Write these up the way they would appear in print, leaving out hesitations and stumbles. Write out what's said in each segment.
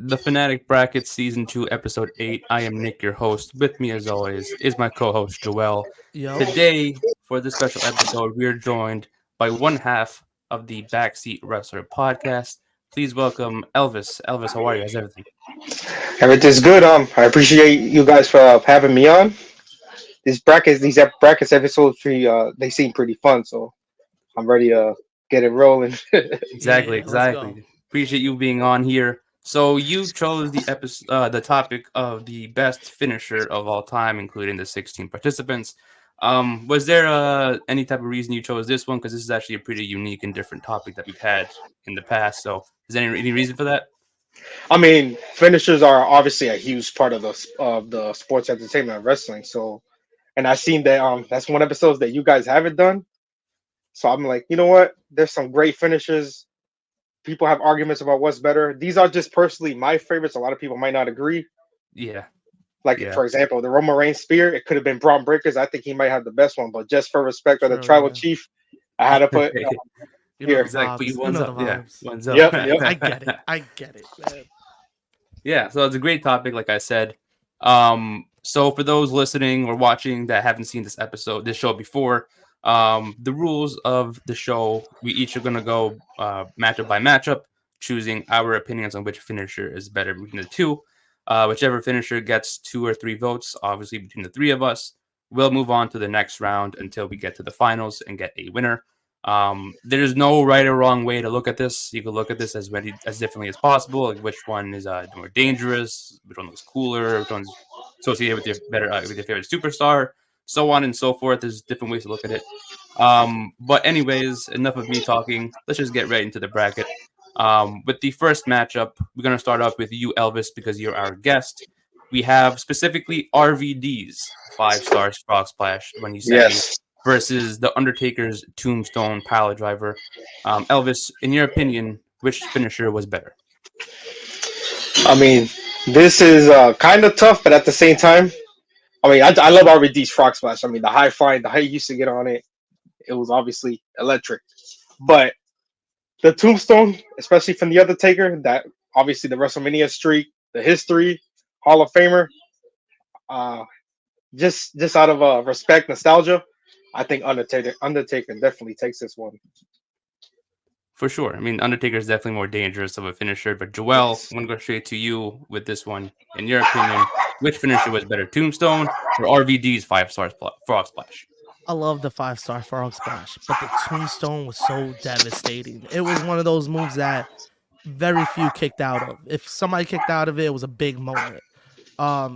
the Fanatic Brackets Season 2, Episode 8. I am Nick, your host. With me, as always, is my co-host, Joel. Yo. Today, for this special episode, we are joined by one half of the Backseat Wrestler Podcast. Please welcome Elvis. Elvis, how are you? How's everything? Everything's good. I appreciate you guys for having me on. These brackets episodes, they seem pretty fun, so I'm ready to get it rolling. Exactly. Let's go. Appreciate you being on here. So you chose the topic of the best finisher of all time, including the 16 participants. Was there any type of reason you chose this one? Because this is actually a pretty unique and different topic that we've had in the past. So is there any reason for that? I mean, finishers are obviously a huge part of the sports entertainment of wrestling. So, and I've seen that that's one episode that you guys haven't done. So I'm like, you know what? There's some great finishers. People have arguments about what's better. These are just personally my favorites. A lot of people might not agree. Yeah. For example, the Roman Reigns spear, it could have been Braun Breakers. I think he might have the best one, but just for respect of the tribal chief, I had to put here. Exactly. One's up. Yeah. One's up. Yep. I get it, man. Yeah, so it's a great topic, like I said. So for those listening or watching that haven't seen this show before, the rules of the show, we each are going to go matchup by matchup, choosing our opinions on which finisher is better between the two. Whichever finisher gets 2 or 3 votes, obviously between the 3 of us, we'll move on to the next round until we get to the finals and get a winner. There's no right or wrong way to look at this. You can look at this as differently as possible, like which one is more dangerous, which one looks cooler, which one's associated with your favorite superstar, so on and so forth. There's different ways to look at it. But anyways, enough of me talking. Let's just get right into the bracket. With the first matchup, we're going to start off with you, Elvis, because you're our guest. We have specifically RVD's 5 stars frog splash when you say Yes. versus the Undertaker's Tombstone Pile Driver. Elvis, in your opinion, which finisher was better? I mean, this is kind of tough, but at the same time, I mean, I love RVD's frog splash. I mean, the high flying, the height he used to get on it, it was obviously electric. But the Tombstone, especially from the Undertaker, that obviously the WrestleMania streak, the history, Hall of Famer, just out of respect, nostalgia, I think Undertaker definitely takes this one. For sure. I mean, Undertaker is definitely more dangerous of a finisher. But Joel, I'm going to go straight to you with this one. In your opinion, which finisher was better, Tombstone or RVD's 5 stars frog splash? I love the 5-star frog splash, but the Tombstone was so devastating. It was one of those moves that very few kicked out of. If somebody kicked out of it, it was a big moment.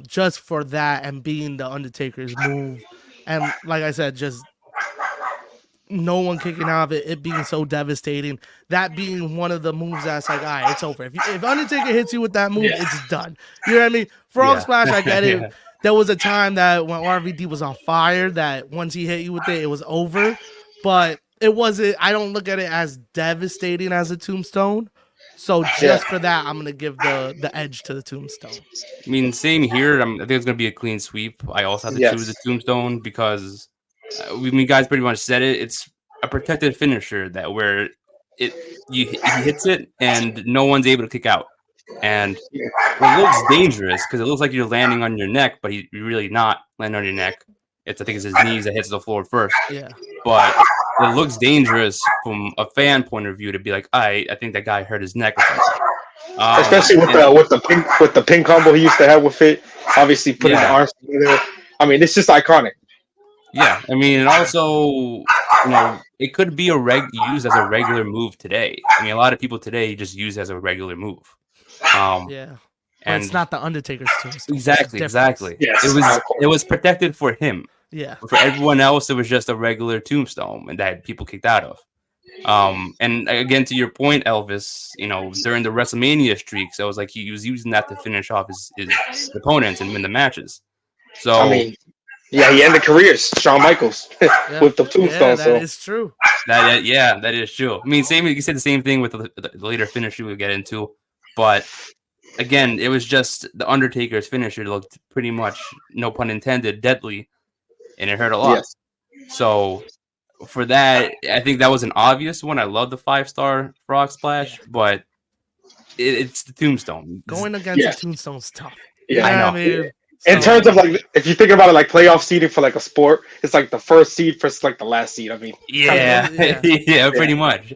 Just for that and being the Undertaker's move, and like I said, just no one kicking out of it, it being so devastating. That being one of the moves that's like, all right, it's over. If Undertaker hits you with that move, it's done. You know what I mean? Frog splash, I get it. Yeah. There was a time that when RVD was on fire, that once he hit you with it, it was over. But it wasn't. I don't look at it as devastating as a Tombstone. So just for that, I'm gonna give the edge to the Tombstone. I mean, same here. I think it's going to be a clean sweep. I also have to choose the Tombstone because you guys pretty much said it. It's a protected finisher where he hits it and no one's able to kick out. And it looks dangerous because it looks like you're landing on your neck, but you're really not landing on your neck. I think it's his knees that hits the floor first. Yeah. But it looks dangerous from a fan point of view to be like, I think that guy hurt his neck or something. Especially with the pin combo he used to have with it. Obviously putting the arms together. I mean, it's just iconic. Yeah, I mean, and also, it could be used as a regular move today. I mean, a lot of people today just use it as a regular move. But and it's not the Undertaker's Tombstone. Exactly. Yes. It was protected for him. Yeah. For everyone else, it was just a regular Tombstone and that people kicked out of. And again, to your point, Elvis, during the WrestleMania streaks, I was like he was using that to finish off his opponents and win the matches. So I mean, yeah, he ended careers, Shawn Michaels, with the Tombstone. Yeah, that is true. That is true. I mean, you said the same thing with the later finisher we'll get into, but again, it was just the Undertaker's finisher looked pretty much, no pun intended, deadly, and it hurt a lot. Yes. So for that, I think that was an obvious one. I love the 5-star frog splash, but it's the Tombstone. Going against Yes. the Tombstone's tough. Yeah, I know. I mean, In terms of like, if you think about it, like playoff seeding for like a sport, it's like the first seed versus like the last seed. I mean, Yeah, Yeah. yeah, pretty much.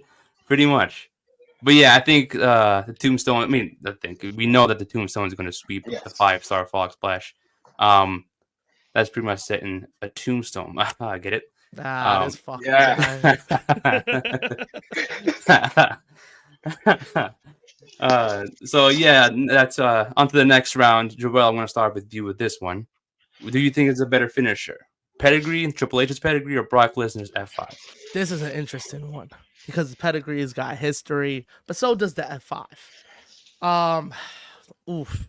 But yeah, I think the Tombstone. I mean, I think we know that the Tombstone is going to sweep Yes. the 5-star Frog Splash. That's pretty much setting a tombstone. I get it. this fucking yeah. guy. So yeah, that's on to the next round. Joel, I'm going to start with you with this one. Do you think it's a better finisher? Pedigree, Triple H's pedigree, or Brock Lesnar's F5? This is an interesting one because the pedigree has got history, but so does the F5. Oof.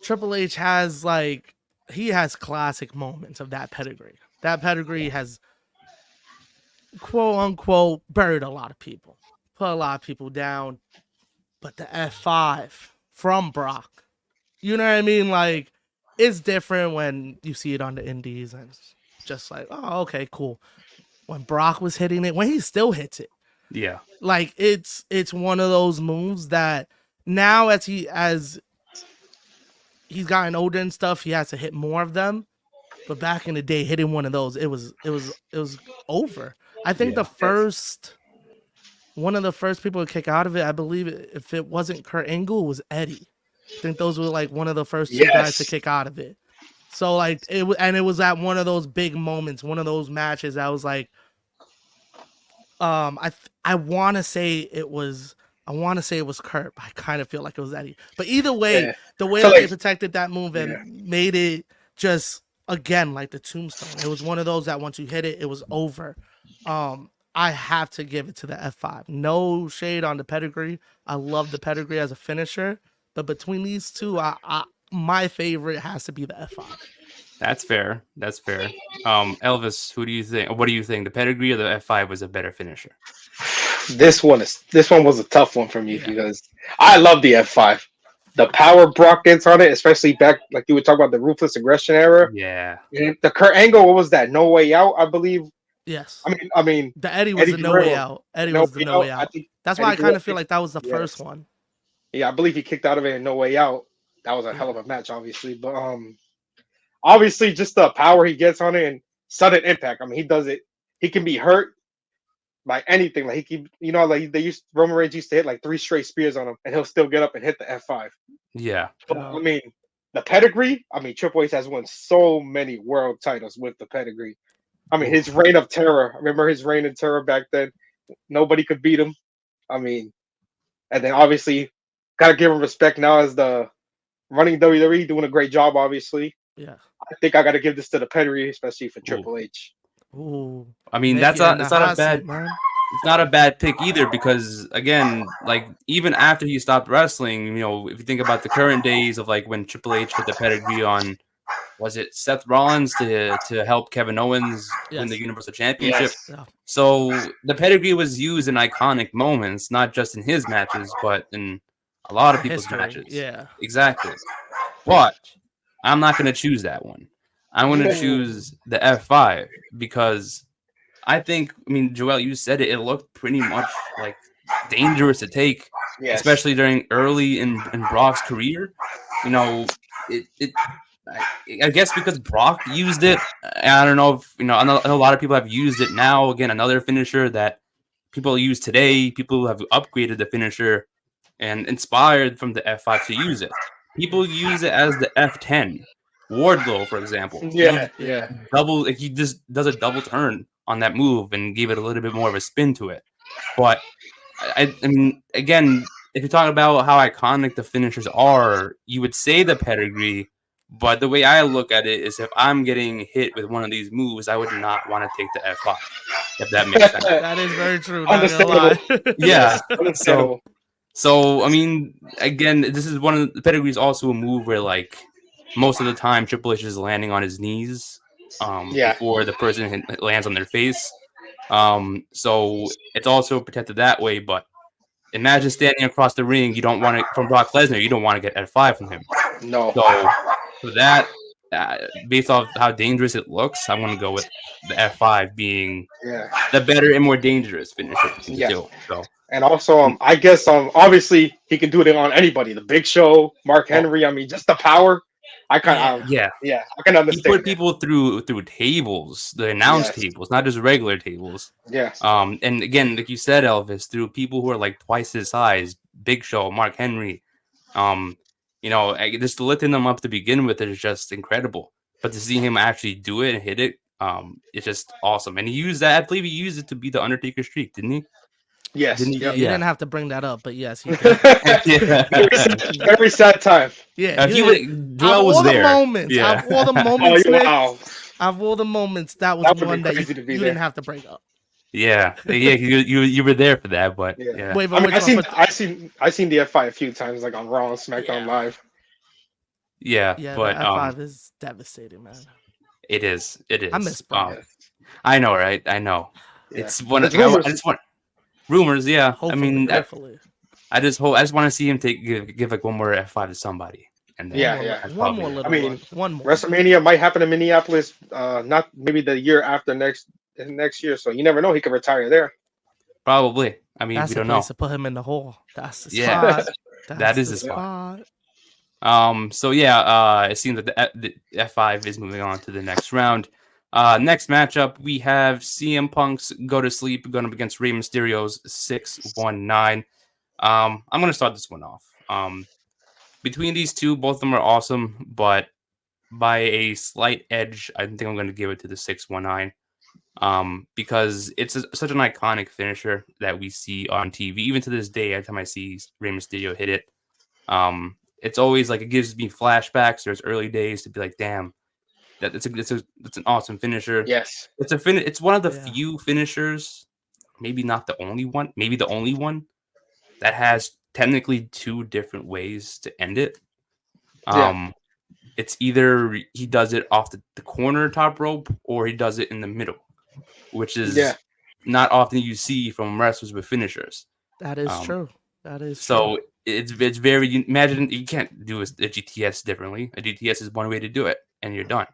Triple H has he has classic moments of that pedigree. That pedigree has quote unquote buried a lot of people, put a lot of people down. But the F5 from Brock, you know what I mean? Like, it's different when you see it on the indies and it's just like, oh, okay, cool. When Brock was hitting it, when he still hits it. Yeah. Like, it's one of those moves that now as he's gotten older and stuff, he has to hit more of them. But back in the day, hitting one of those, it was over. I think one of the first people to kick out of it, I believe, if it wasn't Kurt Angle, it was Eddie. I think those were like one of the first two guys to kick out of it. So like it was at one of those big moments, one of those matches. I was like, I want to say it was Kurt, but I kind of feel like it was Eddie. But either way, the way that they protected that move and made it just again like the Tombstone. It was one of those that once you hit it, it was over. I have to give it to the F5. No shade on the pedigree. I love the pedigree as a finisher, but between these two, my favorite has to be the F5. That's fair. Elvis, who do you think? What do you think? The pedigree or the F5 was a better finisher? This one was a tough one for me because I love the F5. The power Brock gets on it, especially back like you were talking about the ruthless aggression era. Yeah. And the Kurt Angle, what was that? No Way Out, I believe. Yes. I mean, the Eddie was the No Way Out. Eddie was the No Way Out. That's why I kind of feel like that was the first one. Yeah, I believe he kicked out of it in No Way Out. That was a hell of a match, obviously. But obviously just the power he gets on it and sudden impact. I mean, he does it. He can be hurt by anything. Like Roman Reigns used to hit like 3 straight spears on him, and he'll still get up and hit the F5. Yeah. But, I mean, the pedigree. I mean, Triple H has won so many world titles with the pedigree. I mean, his reign of terror. Remember his reign of terror back then? Nobody could beat him. I mean, and then obviously, gotta give him respect now as the running WWE, doing a great job. Obviously, yeah. I think I gotta give this to the pedigree, especially for Triple H. Ooh. I mean, it's not a bad pick either because again, like even after he stopped wrestling, you know, if you think about the current days of like when Triple H put the pedigree on. Was it Seth Rollins to help Kevin Owens win the Universal Championship? Yes. Yeah. So the pedigree was used in iconic moments, not just in his matches, but in a lot of people's matches. Yeah, exactly. But I'm not going to choose that one. I'm going to choose the F5 because I mean, Joel, you said it. It looked pretty much like dangerous to take, especially during early in Brock's career. You know, I guess because Brock used it, I don't know if, I know a lot of people have used it now. Again, another finisher that people use today. People have upgraded the finisher and inspired from the F5 to use it. People use it as the F10. Wardlow, for example. Yeah. He just does a double turn on that move and gave it a little bit more of a spin to it. But I mean, again, if you're talking about how iconic the finishers are, you would say the pedigree. But the way I look at it is if I'm getting hit with one of these moves, I would not want to take the F5, if that makes sense. That is very true. Not gonna lie. Yeah. So, I mean, again, this is one of the pedigree is also a move where, like, most of the time Triple H is landing on his knees before the person lands on their face. So it's also protected that way. But imagine standing across the ring. You don't want to, from Brock Lesnar, you don't want to get F5 from him. No. So for that, based off how dangerous it looks, I'm going to go with the F5 being the better and more dangerous finisher. So And also, I guess obviously he can do it on anybody. The Big Show, Mark Henry. I mean, just the power. I kind of Yeah. I can He put understand that. people through tables, the announce Yes. tables, not just regular tables. Yes. And again, like you said, Elvis, through people who are like twice his size, Big Show, Mark Henry. Just lifting them up to begin with is just incredible. But to see him actually do it and hit it, it's just awesome. And he used that. I believe he used it to beat the Undertaker streak, didn't he? Yes. Didn't he? Yeah, you Yeah. didn't have to bring that up, but yes, he did. Very sad time. Yeah, He did. Joel was all there. the moments, Yeah. out of all the moments, Nick, Wow. out of all the moments, that was That would one be that crazy to you be didn't there. have to bring up. Yeah. You were there for that, but Yeah. yeah. Wait, I but mean, which one? I seen the F5 a few times, like on Raw and SmackDown Yeah. Live. Yeah, Yeah, but the F5 is devastating, man. it is. I miss Brian. I know, right? I know. Yeah. It's one. There's I rumors. just want rumors. Yeah, Hopefully, hopefully. I just want to see him give like one more F5 to somebody, and then Yeah. One more little I mean, one more. WrestleMania might happen in Minneapolis. Not maybe the year after next year. So you never know. He could retire there. probably. I mean, That's we the don't place know. to put him in the hole. That's the Yeah. spot. That is the the spot. So yeah, it seems that the F5 is moving on to the next round. Next matchup, we have CM Punk's Go to Sleep going up against Rey Mysterio's 619. I'm going to start this one off. Between these two, both of them are awesome, but by a slight edge, I think I'm going to give it to the 619. Because it's such an iconic finisher that we see on TV. Even to this day, every time I see Rey Mysterio hit it, it's always like it gives me flashbacks. There's early days to be like, damn, it's an awesome finisher. Yes. It's one of the few finishers, maybe not the only one, maybe the only one that has technically two different ways to end it. It's either he does it off the corner top rope or he does it in the middle, which is not often you see from wrestlers with finishers. That is true. That is so true. it's very, imagine you can't do a GTS differently. A GTS is one way to do it and you're done.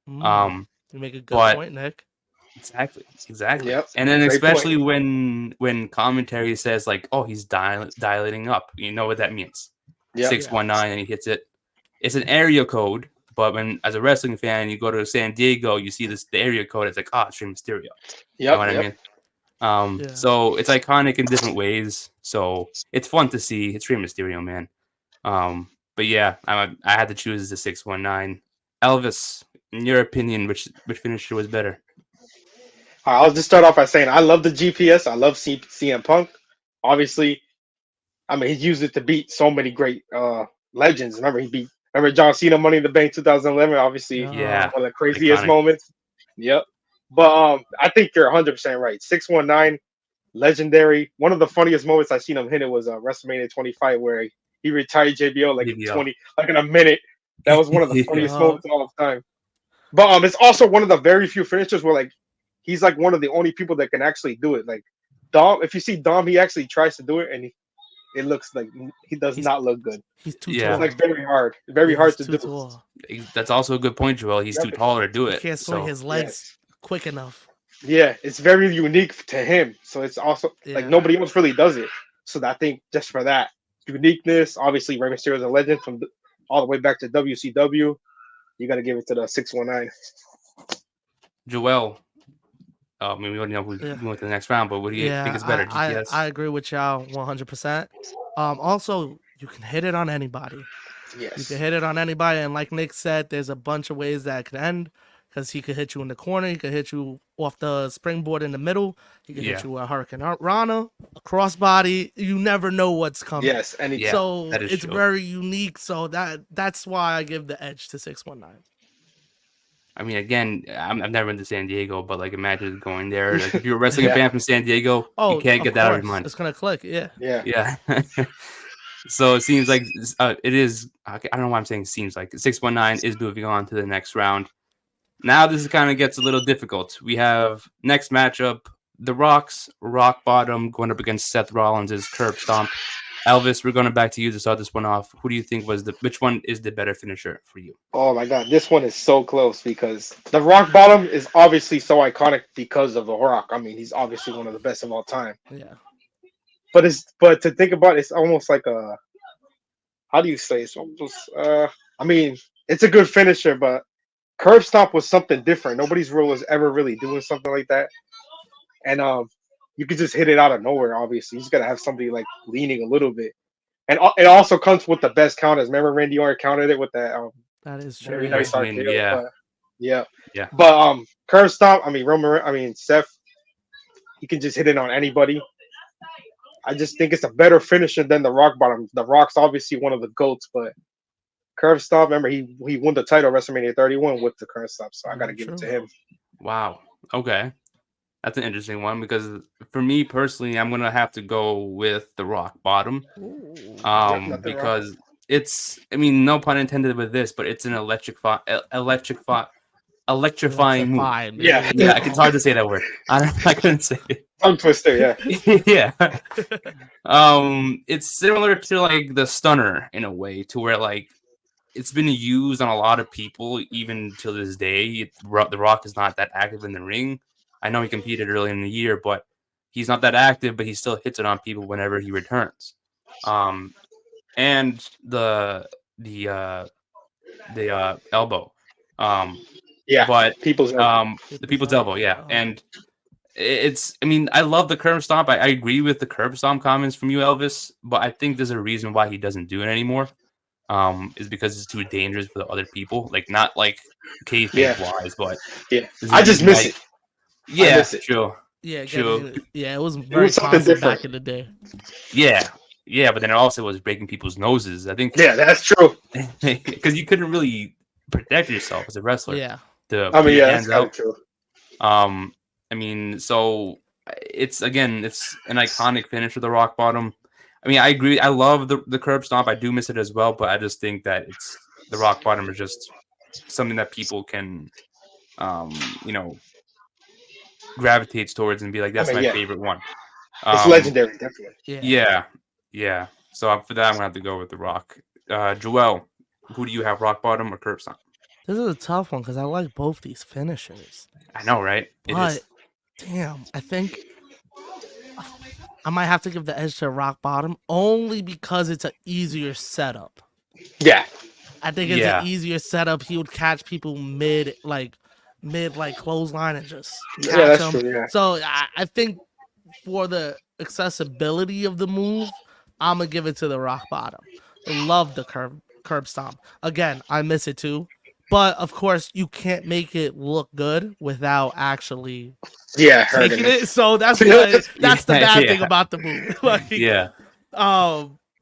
You make a good point, Nick. Exactly. Yep. And then especially when commentary says like, oh, he's dilating up, you know what that means. 619 and he hits it. It's an area code, but when as a wrestling fan you go to San Diego, you see the area code, it's like, it's Rey Mysterio. You know what I mean? So it's iconic in different ways. So it's fun to see. It's Rey Mysterio, man. But yeah, I had to choose the 619. Elvis, in your opinion, which finisher was better? I'll just start off by saying I love the GPS. I love CM Punk. Obviously, I mean, he used it to beat so many great legends. Remember John Cena Money in the Bank 2011? Obviously, one of the craziest moments. Yep. But I think you're 100% right. 619, legendary. One of the funniest moments I seen him hit it was WrestleMania 25, where he retired JBL like in a minute. That was one of the funniest moments of all time. But it's also one of the very few finishers where like he's like one of the only people that can actually do it. Like Dom, if you see Dom, he actually tries to do it, and it looks like he does not look good. He's too tall. It's like very hard to do. Tall. That's also a good point, Joel. He's too tall to do it. He can't swing his legs quick enough. Yeah, it's very unique to him. So it's also like nobody else really does it. So I think just for that uniqueness, obviously Rey Mysterio is a legend from all the way back to WCW. You got to give it to the 619. Joel, I mean, we already know who's going to the next round, but what do you think is better? GTS? I agree with y'all 100%. Also, you can hit it on anybody. Yes. You can hit it on anybody, and like Nick said, there's a bunch of ways that it can end. Because he could hit you in the corner, he could hit you off the springboard in the middle, he could hit you with a Hurricane Rana, a crossbody. You never know what's coming. Yes, and so it's very unique. So that's why I give the edge to 619. I mean, again, I've never been to San Diego, but like, imagine going there. Like, if you're a wrestling fan from San Diego, you can't get that out of your mind. It's gonna click, yeah. So it seems like it is. I don't know why I'm saying seems like 619 is moving on to the next round. Now this kind of gets a little difficult. We have next matchup: The Rock's Rock Bottom going up against Seth Rollins' Curb Stomp. Elvis, we're going back to you to start this one off. Who do you think which one is the better finisher for you? Oh my God, this one is so close because the Rock Bottom is obviously so iconic because of The Rock. I mean, he's obviously one of the best of all time. Yeah. but to think about it, it's almost like a, how do you say, it's almost I mean, it's a good finisher, but curb stomp was something different. Nobody's rule was ever really doing something like that. And you could just hit it out of nowhere, obviously. You just gotta have somebody like leaning a little bit. And it also comes with the best counters. Remember Randy Orton countered it with that That is true. very Yeah. nice RKO. Yeah. But, yeah. Yeah. But curb stomp, I mean Seth, he can just hit it on anybody. I just think it's a better finisher than the Rock Bottom. The Rock's obviously one of the GOATs, but curb stomp, remember he won the title WrestleMania 31 with the curb stomp, so I gotta give it to him. Wow. Okay. That's an interesting one because for me personally, I'm gonna have to go with the Rock Bottom. Because it's, I mean, no pun intended with this, but it's an electrifying move. Yeah, It's hard to say that word. I couldn't say it. Tongue twister, yeah. Yeah. It's similar to like the stunner in a way, to where like it's been used on a lot of people even till this day. The Rock is not that active in the ring. I know he competed early in the year, but he's not that active, but he still hits it on people whenever he returns. And the elbow. Yeah, but people's the people's elbow, yeah. And it's, I mean, I love the curb stomp. I agree with the curb stomp comments from you, Elvis, but I think there's a reason why he doesn't do it anymore. Is because it's too dangerous for the other people. Like, not like kayfabe wise, but I just miss it. Yeah, I miss it. True. Yeah, True. it was very something constant different back in the day. Yeah, but then it also was breaking people's noses. I think. Yeah, that's true. Because you couldn't really protect yourself as a wrestler. Yeah. I mean, that's kind of true. I mean, so it's an iconic finish with the Rock Bottom. I mean, I agree. I love the curb stomp. I do miss it as well, but I just think that it's the Rock Bottom is just something that people can, gravitates towards and be like, that's my favorite one. It's legendary, definitely. Yeah. So for that, I'm gonna have to go with the Rock. Joel, who do you have, Rock Bottom or curb stomp? This is a tough one because I like both these finishers. I know, right? But damn, I think I might have to give the edge to Rock Bottom only because it's an easier setup. Yeah. I think it's an easier setup. He would catch people mid clothesline and just catch them. True, yeah. So I think for the accessibility of the move, I'm gonna give it to the Rock Bottom. Love the curb stomp. Again, I miss it too. But of course, you can't make it look good without actually taking it. So that's the bad thing about the move.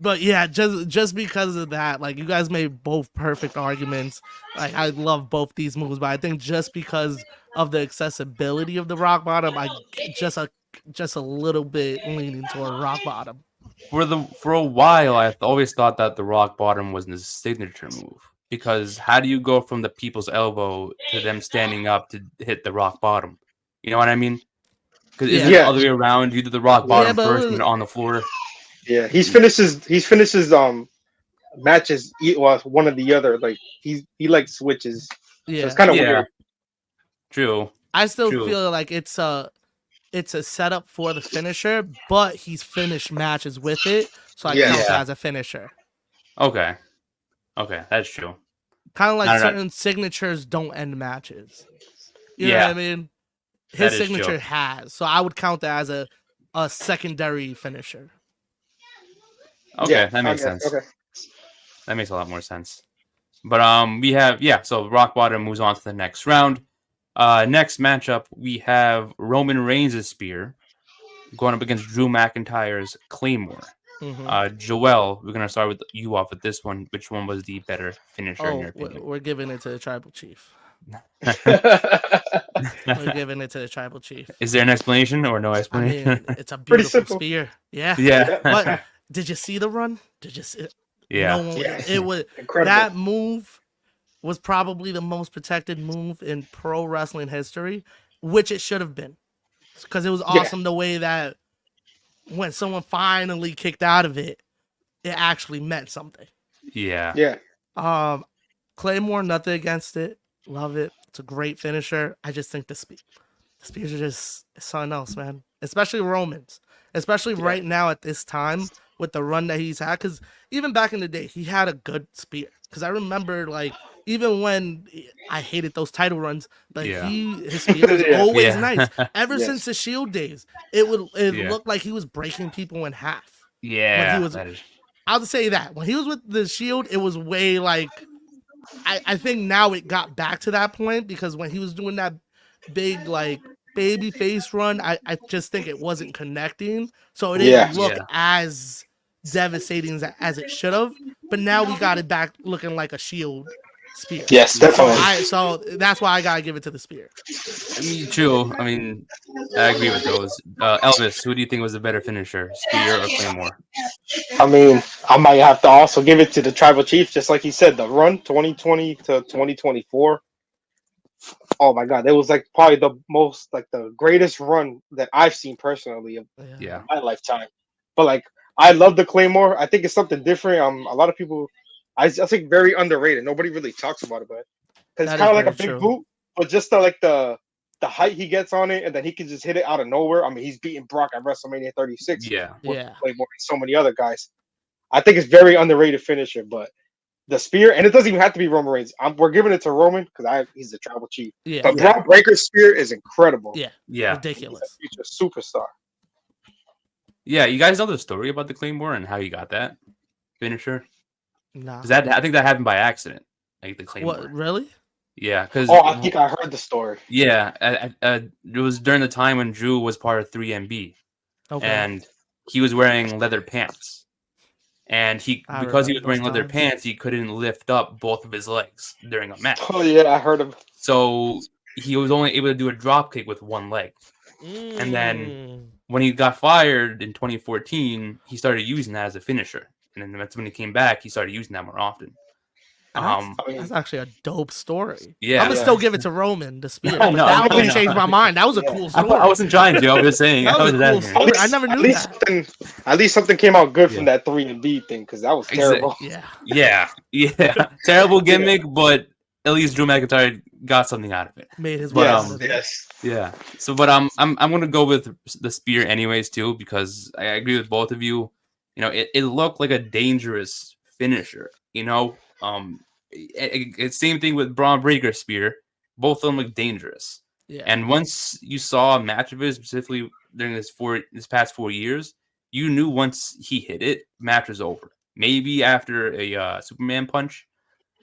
But yeah, just because of that, like, you guys made both perfect arguments. Like, I love both these moves, but I think just because of the accessibility of the Rock Bottom, I just a little bit leaning toward Rock Bottom. For a while, I always thought that the Rock Bottom was his signature move. Because how do you go from the people's elbow to them standing up to hit the Rock Bottom? You know what I mean? Because isn't it the other way around? You do the Rock Bottom first and then on the floor. Yeah, he finishes matches one or the other. Like he like switches. Yeah, so it's kind of weird. True. I still feel like it's a setup for the finisher, but he's finished matches with it, so I count that as a finisher. Okay, that's true. Kind of like certain signatures don't end matches. You know what I mean? His signature has, so I would count that as a secondary finisher. Okay, that makes sense. Okay. That makes a lot more sense. But we have so Rock Bottom moves on to the next round. Next matchup, we have Roman Reigns' spear going up against Drew McIntyre's Claymore. Mm-hmm. Joel, we're gonna start with you off with this one. Which one was the better finisher in your opinion? We're giving it to the Tribal Chief. We're giving it to the Tribal Chief. Is there an explanation or no explanation? I mean, it's a beautiful spear. Yeah. But did you see the run? Did you see it? Yeah. It was incredible. That move was probably the most protected move in pro wrestling history, which it should have been, because it was awesome the way that when someone finally kicked out of it, it actually meant something. Yeah. Claymore, nothing against it. Love it. It's a great finisher. I just think the spears are just something else, man. Especially Romans. especially right now at this time with the run that he's had. Because even back in the day, he had a good spear. Because I remember, like, even when I hated those title runs, but Yeah. his spear was Yeah. always Yeah. nice. Ever Yes. since the Shield days, it Yeah. looked like he was breaking people in half. Yeah. When he was, that is- I'll just say that when he was with the Shield, it was way like. I think now it got back to that point because when he was doing that big like baby face run, I just think it wasn't connecting, so it didn't look Yeah. as devastating as it should have. But now we got it back looking like a Shield spear. Yes, So definitely. so that's why I gotta give it to the spear. Me too. I mean, I agree with those. Elvis, who do you think was the better finisher, Spear or Claymore? I mean, I might have to also give it to the Tribal Chief, just like he said, the run 2020 to 2024. Oh my God, it was like probably the most, like the greatest run that I've seen personally of Yeah. my lifetime. But like, I love the Claymore. I think it's something different. A lot of people, I think, very underrated. Nobody really talks about it, but because it's That kind is of like a very big true. boot, but just the height he gets on it, and then he can just hit it out of nowhere. I mean, he's beating Brock at WrestleMania 36 Yeah. with Yeah. Claymore and so many other guys. I think it's very underrated finisher, but the spear, and it doesn't even have to be Roman Reigns. We're giving it to Roman because he's the Tribal Chief. Yeah. But Yeah. Braun Breaker's spear is incredible. Yeah. Yeah. He's a Ridiculous. future superstar. Yeah. You guys know the story about the Claymore and how you got that finisher? Nah. Because I think that happened by accident. Like the Claymore. What really? Yeah. Because Oh, I think I heard the story. yeah, it was during the time when Drew was part of 3MB, Okay. and he was wearing leather pants. And I because he was remember wearing those leather times. pants, he couldn't lift up both of his legs during a match. Oh yeah, I heard him. So he was only able to do a drop kick with one leg. And then when he got fired in 2014, he started using that as a finisher. And then that's when he came back, he started using that more often. I mean, That's actually a dope story. Yeah. I'm gonna Yeah. still give it to Roman, the spear. I But know, that I one know. changed my mind. That was a Yeah. cool I story. wasn't trying to. I was just saying. That I was a was cool asking. story. I never knew that. At least something came out good from Yeah. that 3 and B thing because that was Exa- terrible. Yeah. Yeah. Terrible gimmick, but at least Drew McIntyre got something out of it. Made his But, way Yes, out of it. yes. Yeah. So, but I'm gonna go with the spear anyways too because I agree with both of you. You know, it looked like a dangerous finisher. You know, it's same thing with Braun Breaker's spear. Both of them look dangerous. Yeah. And once you saw a match of his, specifically during this past 4 years, you knew once he hit it, match was over. Maybe after a Superman punch,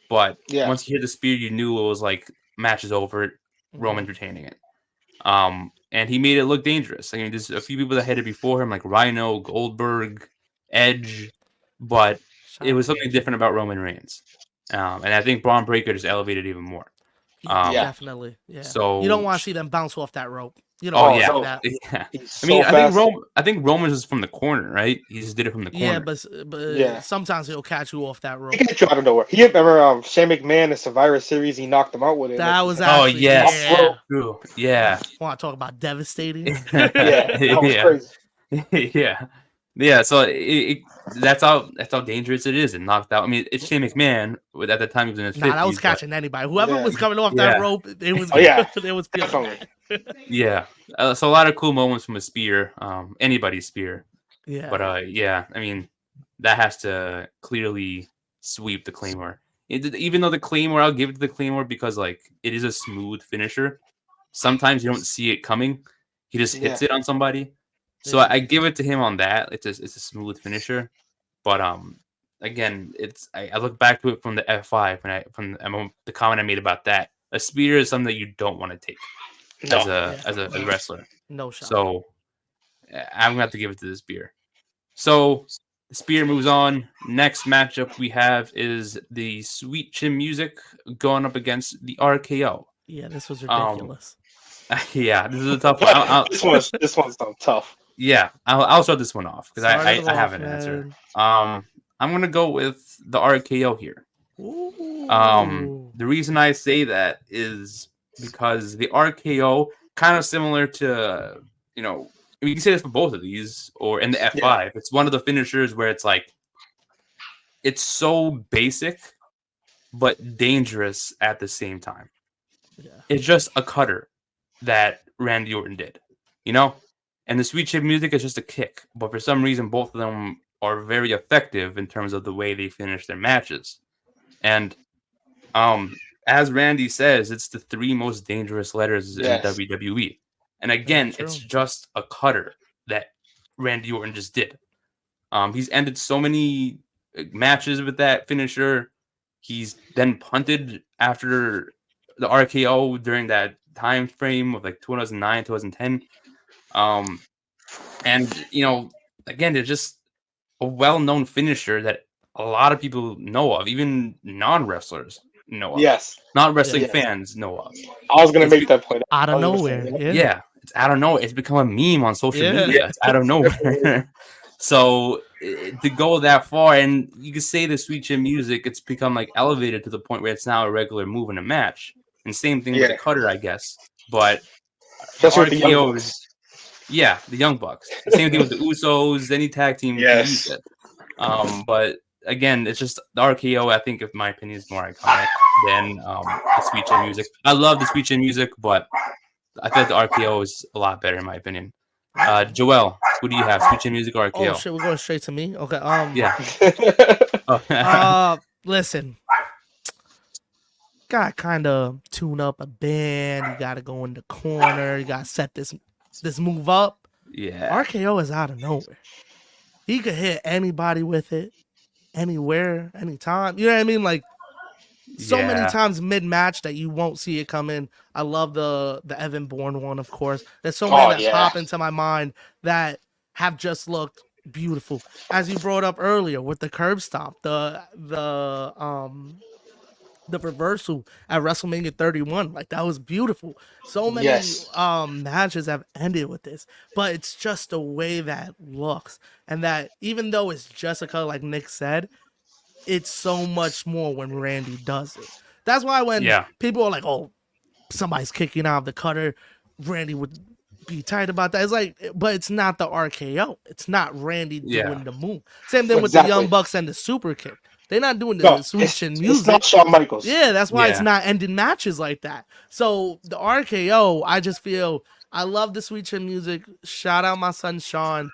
but Yeah. once you hit the spear, you knew it was like match is over. Roman's retaining it. And he made it look dangerous. I mean, there's a few people that hit it before him, like Rhino, Goldberg, Edge, but it was something different about Roman Reigns. And I think Braun Breaker just elevated even more. Yeah, Yeah. definitely. Yeah. So you don't want to see them bounce off that rope. You don't Oh want to yeah, see that. yeah. He's I mean, so fast. I think Roman was from the corner, right? He just did it from the corner. Yeah, but Yeah. sometimes he'll catch you off that rope. He can get you out of nowhere. He remember Shane McMahon in Survivor Series. He knocked him out with it. That was Oh actually yes, yeah. true. Yeah, Want to talk about devastating? Yeah, that was crazy. yeah. So that's how dangerous it is. It knocked out. I mean, it's Shane McMahon. At the time, he was in his 50s. Nah, that was but- catching anybody. Whoever Yeah. was coming off Yeah. that rope, it was. Oh, yeah. it was feeling Definitely. that. Yeah. So a lot of cool moments from a spear. Anybody's spear. Yeah. But yeah, I mean, that has to clearly sweep the Claymore. Even though the Claymore, I'll give it to the Claymore because like it is a smooth finisher. Sometimes you don't see it coming. He just hits it on somebody. So Yeah. I give it to him on that. It's a smooth finisher. But again, I look back to it from the F5 and from the comment I made about that. A spear is something that you don't want to take as a wrestler. No shot. So I'm gonna have to give it to the spear. So the spear moves on. Next matchup we have is the Sweet Chin Music going up against the RKO. Yeah, this was ridiculous. Yeah, this is a tough one. This one's tough. Yeah, I'll start this one off because Start I it have off, an answer. man. I'm gonna go with the RKO here. Ooh. The reason I say that is because the RKO kind of similar to you can say this for both of these or in the F5. Yeah. It's one of the finishers where it's like it's so basic but dangerous at the same time. Yeah. It's just a cutter that Randy Orton did, and and the sweet chin music is just a kick. But for some reason, both of them are very effective in terms of the way they finish their matches. And as Randy says, it's the three most dangerous letters in Yes. WWE. And Very again, true. it's just a cutter that Randy Orton just did. He's ended so many matches with that finisher. He's then punted after the RKO during that time frame of like 2009, 2010. And again, it's just a well-known finisher that a lot of people know of, even non-wrestlers know of. Yes. Not wrestling Yes. fans know of. I was gonna It's make that point. Out I of was gonna say, nowhere. yep. Yeah. It's out of nowhere. It's become a meme on social Yeah. media. It's out of nowhere. So to go that far, and you could say the sweet chin music, it's become like elevated to the point where it's now a regular move in a match. And same thing with the cutter, I guess. But Just with the Young RKOs, Bucks. yeah, the Young Bucks. The same thing with the Usos. Any tag team can use it. But again, it's just the RKO. I think, in my opinion, is more iconic than the sweet chin music. I love the sweet chin music, but I think the RKO is a lot better in my opinion. Joel, who do you have? Sweet chin music or RKO? Oh shit, we're going straight to me. Okay. Yeah. Listen. Gotta kind of tune up a band. You gotta go in the corner. You gotta set this move up. Yeah. RKO is out of nowhere. He could hit anybody with it, anywhere, anytime. You know what I mean? Like so many times mid-match that you won't see it come in. I love the Evan Bourne one, of course. There's so many that pop into my mind that have just looked beautiful. As you brought up earlier with the curb stomp, the reversal at WrestleMania 31, like that was beautiful. So many matches have ended with this, but it's just the way that looks, and that even though it's just a color, like Nick said, it's so much more when Randy does it. That's why when people are like, "Oh, somebody's kicking out of the cutter," Randy would be tight about that. It's like, but it's not the RKO. It's not Randy doing the move. Same thing with the Young Bucks and the super kick. They're not doing the sweet chin music. It's not Shawn Michaels. Yeah, that's why it's not ending matches like that. So the RKO, I just feel I love the sweet chin music. Shout out my son Sean.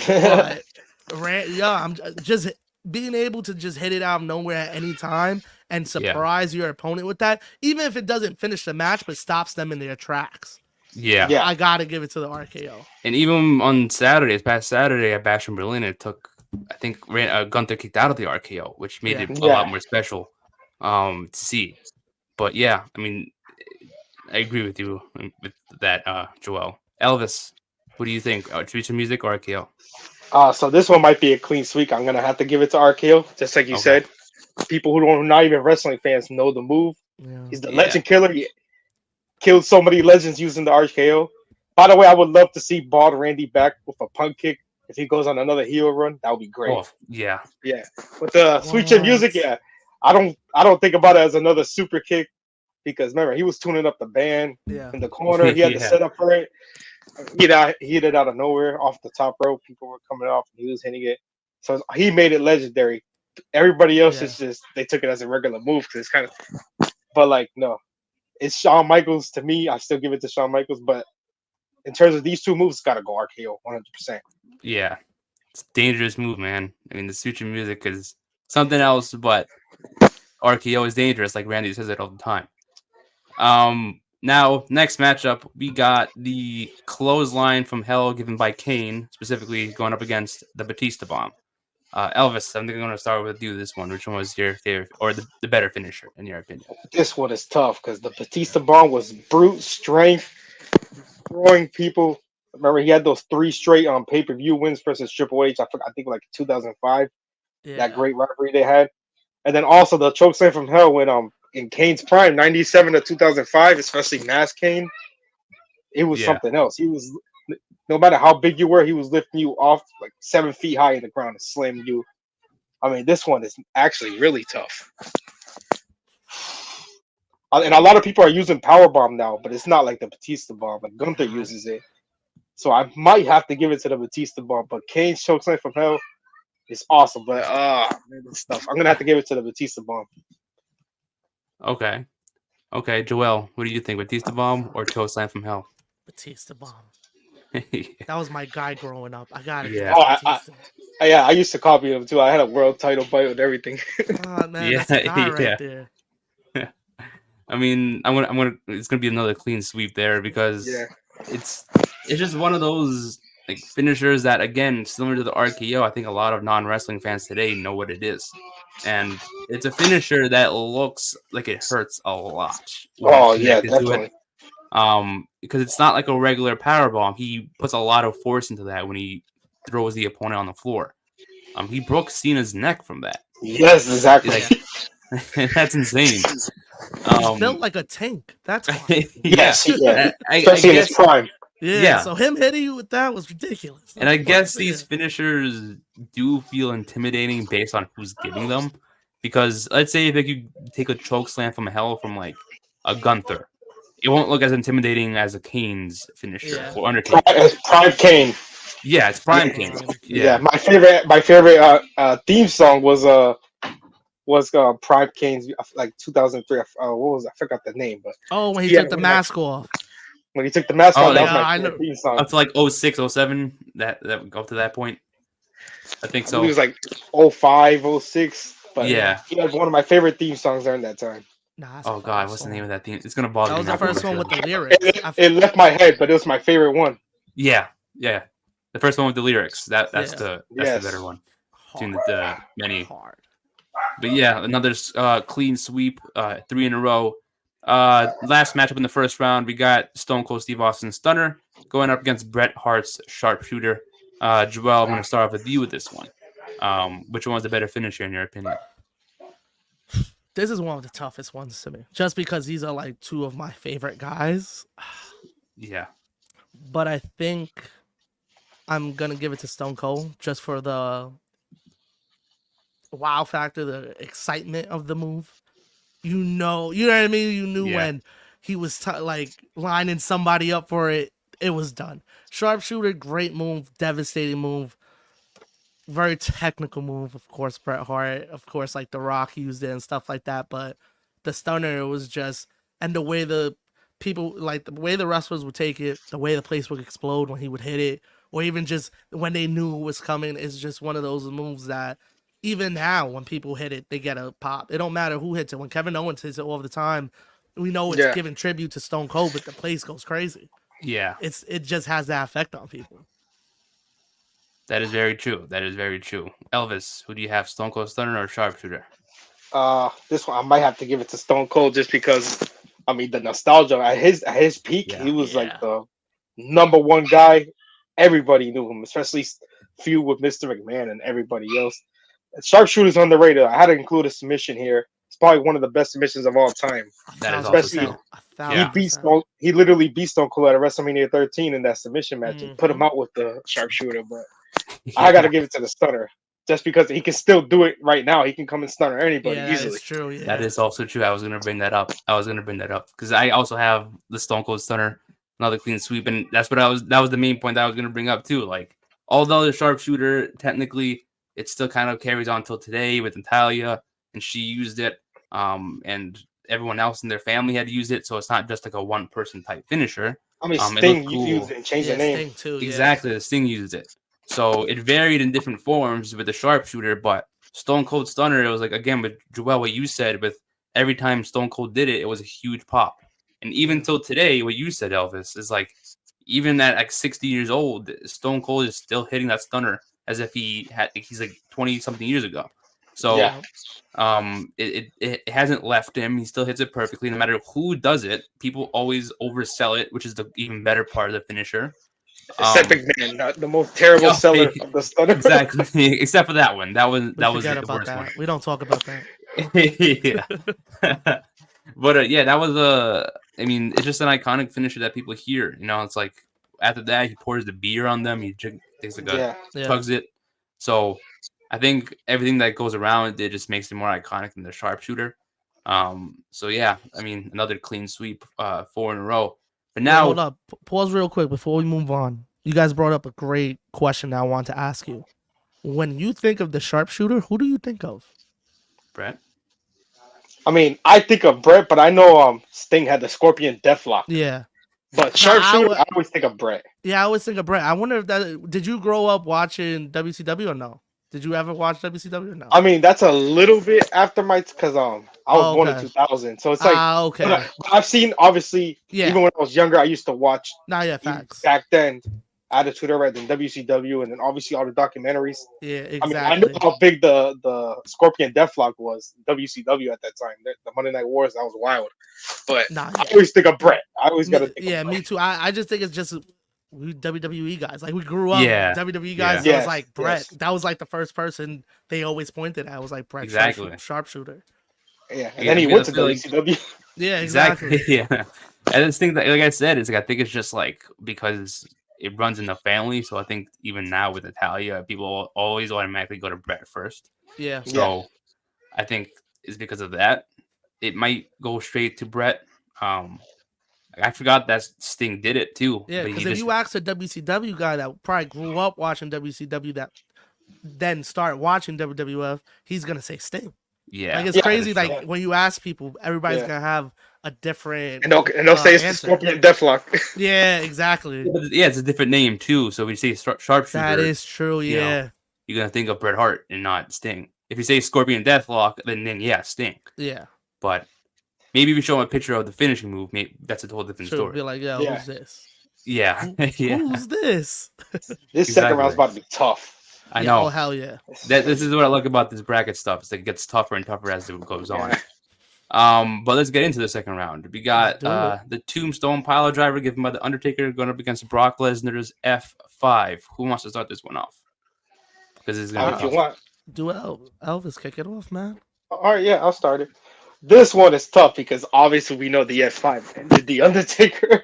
But I'm just being able to just hit it out of nowhere at any time and surprise your opponent with that, even if it doesn't finish the match but stops them in their tracks. Yeah. I gotta give it to the RKO. And even on Saturday, this past Saturday at Bash in Berlin, it took, I think, Gunther kicked out of the RKO, which made it a lot more special to see. But yeah, I mean, I agree with you with that, Joel. Elvis, what do you think? Sweet chin music or RKO? So this one might be a clean sweep. I'm gonna have to give it to RKO, just like you said. People who are not even wrestling fans know the move. Yeah. He's the legend killer. He killed so many legends using the RKO. By the way, I would love to see Bald Randy back with a punt kick. If he goes on another heel run, that would be great. Oh, yeah. With the sweet chin music, I don't think about it as another super kick, because remember, he was tuning up the band in the corner. He had to set up for it. He hit it out of nowhere off the top rope. People were coming off and he was hitting it. So he made it legendary. Everybody else is just, they took it as a regular move because it's kind of, but like, no, it's Shawn Michaels to me. I still give it to Shawn Michaels, but in terms of these two moves, it's got to go RKO 100%. Yeah. It's a dangerous move, man. I mean, the sweet chin music is something else, but RKO is dangerous, like Randy says it all the time. Now, next matchup, we got the clothesline from hell given by Kane, specifically going up against the Batista Bomb. Elvis, I'm going to start with you this one. Which one was your favorite, or the better finisher, in your opinion? This one is tough because the Batista Bomb was brute strength, throwing people. Remember, he had those 3 straight pay-per-view wins versus Triple H. I think like 2005. That great rivalry they had. And then also the chokeslam from hell when in Kane's prime, 97 to 2005, especially Mass Kane, it was something else. He was, no matter how big you were, he was lifting you off like 7 feet high in the ground and slamming you. I mean, this one is actually really tough. And a lot of people are using Powerbomb now, but it's not like the Batista Bomb. Like Gunther uses it. So I might have to give it to the Batista Bomb. But Kane's chokeslam from hell is awesome. But this stuff, I'm gonna have to give it to the Batista Bomb. Okay, Joel, what do you think? Batista Bomb or chokeslam from hell? Batista Bomb. That was my guy growing up. I gotta give it Yeah. Oh, to Batista. yeah, I used to copy him too. I had a world title fight with everything. Oh man, Yeah, that's a guy right yeah. there. I mean, it's gonna be another clean sweep there because Yeah. it's it's just one of those like finishers that, again, similar to the RKO, I think a lot of non-wrestling fans today know what it is, and it's a finisher that looks like it hurts a lot when it's Oh yeah, connected to it. definitely. Because it's not like a regular power bomb. He puts a lot of force into that when he throws the opponent on the floor. He broke Cena's neck from that. Yes, exactly. Like, that's insane. He's built like a tank. That's why. Yeah, yeah. I Especially in guess, his prime. Yeah. So him hitting you with that was ridiculous. and I guess these finishers do feel intimidating based on who's giving them. Because let's say if you take a choke slam from hell from like a Gunther, it won't look as intimidating as a Kane's finisher or Undertaker. Prime Kane. Yeah, it's Prime Kane. Yeah, my favorite theme song was Prime Kane's like 2003. What was it? I forgot the name, but when he took the mask off. When he took the mask off, that was my I favorite theme song. Up to like 06, 07, that up to that point. I think so. It was like 05, 06. But yeah, he had one of my favorite theme songs during that time. Oh God, what's the name of that theme? It's gonna bother me. That was the first one with the lyrics. It left my head, but it was my favorite one. Yeah, the first one with the lyrics. That's the better one. Tune the many. But yeah, another clean sweep, 3 in a row. Last matchup in the first round, we got Stone Cold Steve Austin's Stunner going up against Bret Hart's Sharpshooter. Joel, I'm going to start off with you with this one. Which one was the better finisher in your opinion? This is one of the toughest ones to me, just because these are like two of my favorite guys. Yeah. But I think I'm going to give it to Stone Cold just for the wow factor, the excitement of the move. You know what I mean? You knew when he was like lining somebody up for it, it was done. Sharpshooter, great move, devastating move, very technical move. Of course, Bret Hart, of course, like The Rock used it and stuff like that. But the Stunner was just, and the way the people, like the way the wrestlers would take it, the way the place would explode when he would hit it, or even just when they knew it was coming, is just one of those moves that even now, when people hit it, they get a pop. It don't matter who hits it. When Kevin Owens hits it all the time, we know it's giving tribute to Stone Cold, but the place goes crazy. Yeah. It just has that effect on people. That is very true. Elvis, who do you have, Stone Cold Stunner or Sharpshooter? This one I might have to give it to Stone Cold just because, I mean, the nostalgia at his peak, he was like the number one guy. Everybody knew him, especially feud with Mr. McMahon and everybody else. Sharpshooter's underrated. I had to include a submission here. It's probably one of the best submissions of all time. That is especially he literally beat Stone Cold at WrestleMania 13 in that submission match and put him out with the Sharpshooter. But I got to give it to the Stunner just because he can still do it right now. He can come and stunner anybody easily. That's true. Yeah. That is also true. I was gonna bring that up because I also have the Stone Cold Stunner, another clean sweep, and that was the main point that I was gonna bring up too. Like, although the Sharpshooter technically, it still kind of carries on till today with Natalia, and she used it, and everyone else in their family had used it, so it's not just like a one-person type finisher. I mean, Sting used it and changed the name. Sting too, exactly, the Sting used it. So it varied in different forms with the Sharpshooter, but Stone Cold Stunner, it was like, again, with Joel, what you said, with every time Stone Cold did it, it was a huge pop. And even till today, what you said, Elvis, is like, even at like 60 years old, Stone Cold is still hitting that stunner as if he's like 20 something years ago. So it hasn't left him. He still hits it perfectly. No matter who does it, people always oversell it, which is the even better part of the finisher. Except McMahon, the most terrible seller of the stunner. Exactly. Except for that one. That was the worst one. We don't talk about that. Yeah. But that was I mean, it's just an iconic finisher that people hear. You know, it's like after that he pours the beer on them. He takes like tugs it. So I think everything that goes around it just makes it more iconic than the Sharpshooter. So yeah, I mean, another clean sweep, 4 in a row. But now, hold up, pause real quick before we move on. You guys brought up a great question that I want to ask you. When you think of the Sharpshooter, who do you think of? Brett? I mean, I think of Brett, but I know Sting had the Scorpion Deathlock. Yeah. But sharpshooter, I always think of Brett. Yeah, I always think of Brett. I wonder if that. Did you grow up watching WCW or no? Did you ever watch WCW or no? I mean, that's a little bit after my because I was born in 2000, so it's like okay. But I've seen obviously even when I was younger, I used to watch. Facts. Back then, Attitude Era, then WCW, and then obviously all the documentaries. Yeah, exactly. I knew how big the Scorpion Deathlock was, WCW at that time. The Monday Night Wars, that was wild. But I always think of Brett. I always got to think of Brett. Me too. I just think it's just we WWE guys. Like we grew up WWE guys. So it was like Brett. That was like the first person they always pointed at. It was like Brett, sharpshooter. Yeah, and then he went to WCW. Yeah, exactly. Yeah, I just think that, like I said, I think it's just like because it runs in the family. So I think even now with Natalia, people always automatically go to Brett first. Yeah. So I think it's because of that. It might go straight to Brett. I forgot that Sting did it too. Yeah, because if you ask a WCW guy that probably grew up watching WCW that then start watching WWF, he's gonna say Sting. Yeah, like it's crazy. Like when you ask people, everybody's gonna have a different. And they'll say it's the Scorpion Deathlock. Yeah, exactly. Yeah, it's a different name too. So we say sharpshooter. That is true. Yeah, you're gonna think of Bret Hart and not Sting. If you say Scorpion Deathlock, then Sting. Yeah, but. Maybe if you show him a picture of the finishing move, maybe that's a whole different story. Be like, who's this? Yeah. Who's this? This second round's about to be tough. I know. Oh, hell yeah. This is what I like about this bracket stuff. Is it gets tougher and tougher as it goes on. But let's get into the second round. We got the Tombstone Pile Driver given by The Undertaker going up against Brock Lesnar's F5. Who wants to start this one off? Because it's going to be tough. You want. Do Elvis kick it off, man. All right, I'll start it. This one is tough because obviously we know the F5 ended The Undertaker,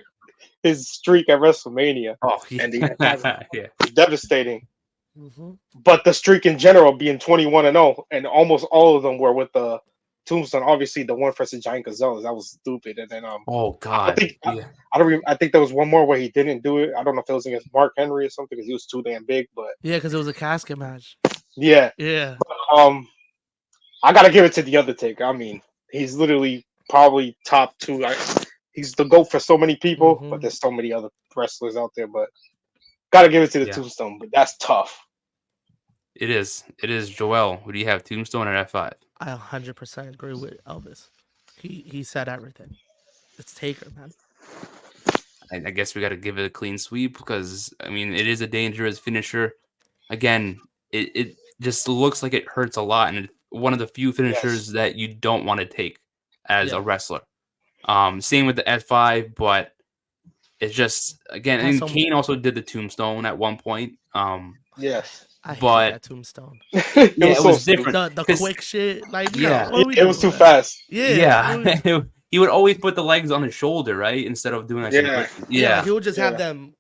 his streak at WrestleMania. Oh, yeah. And the F5 was devastating. Mm-hmm. But the streak in general being 21-0, and almost all of them were with the Tombstone. Obviously, the one versus Giant Gonzalez, that was stupid. And then oh god, I think there was one more where he didn't do it. I don't know if it was against Mark Henry or something because he was too damn big. But because it was a casket match. Yeah. But, I gotta give it to The Undertaker. I mean, he's literally probably top two. He's the GOAT for so many people, but there's so many other wrestlers out there. But gotta give it to the Tombstone. But that's tough. It is. Joel, who do you have, Tombstone or F5? I 100% agree with Elvis. He said everything. It's Taker, man. I guess we got to give it a clean sweep because, I mean, it is a dangerous finisher. Again, it just looks like it hurts a lot, and it's one of the few finishers that you don't want to take as a wrestler. Same with the F5, but it's just, again, and Kane also did the Tombstone at one point. Yes. I hate that Tombstone. It was different. The quick shit. Like, it was too fast. Yeah. He would always put the legs on his shoulder, right? Instead of doing that. Yeah. He would just have them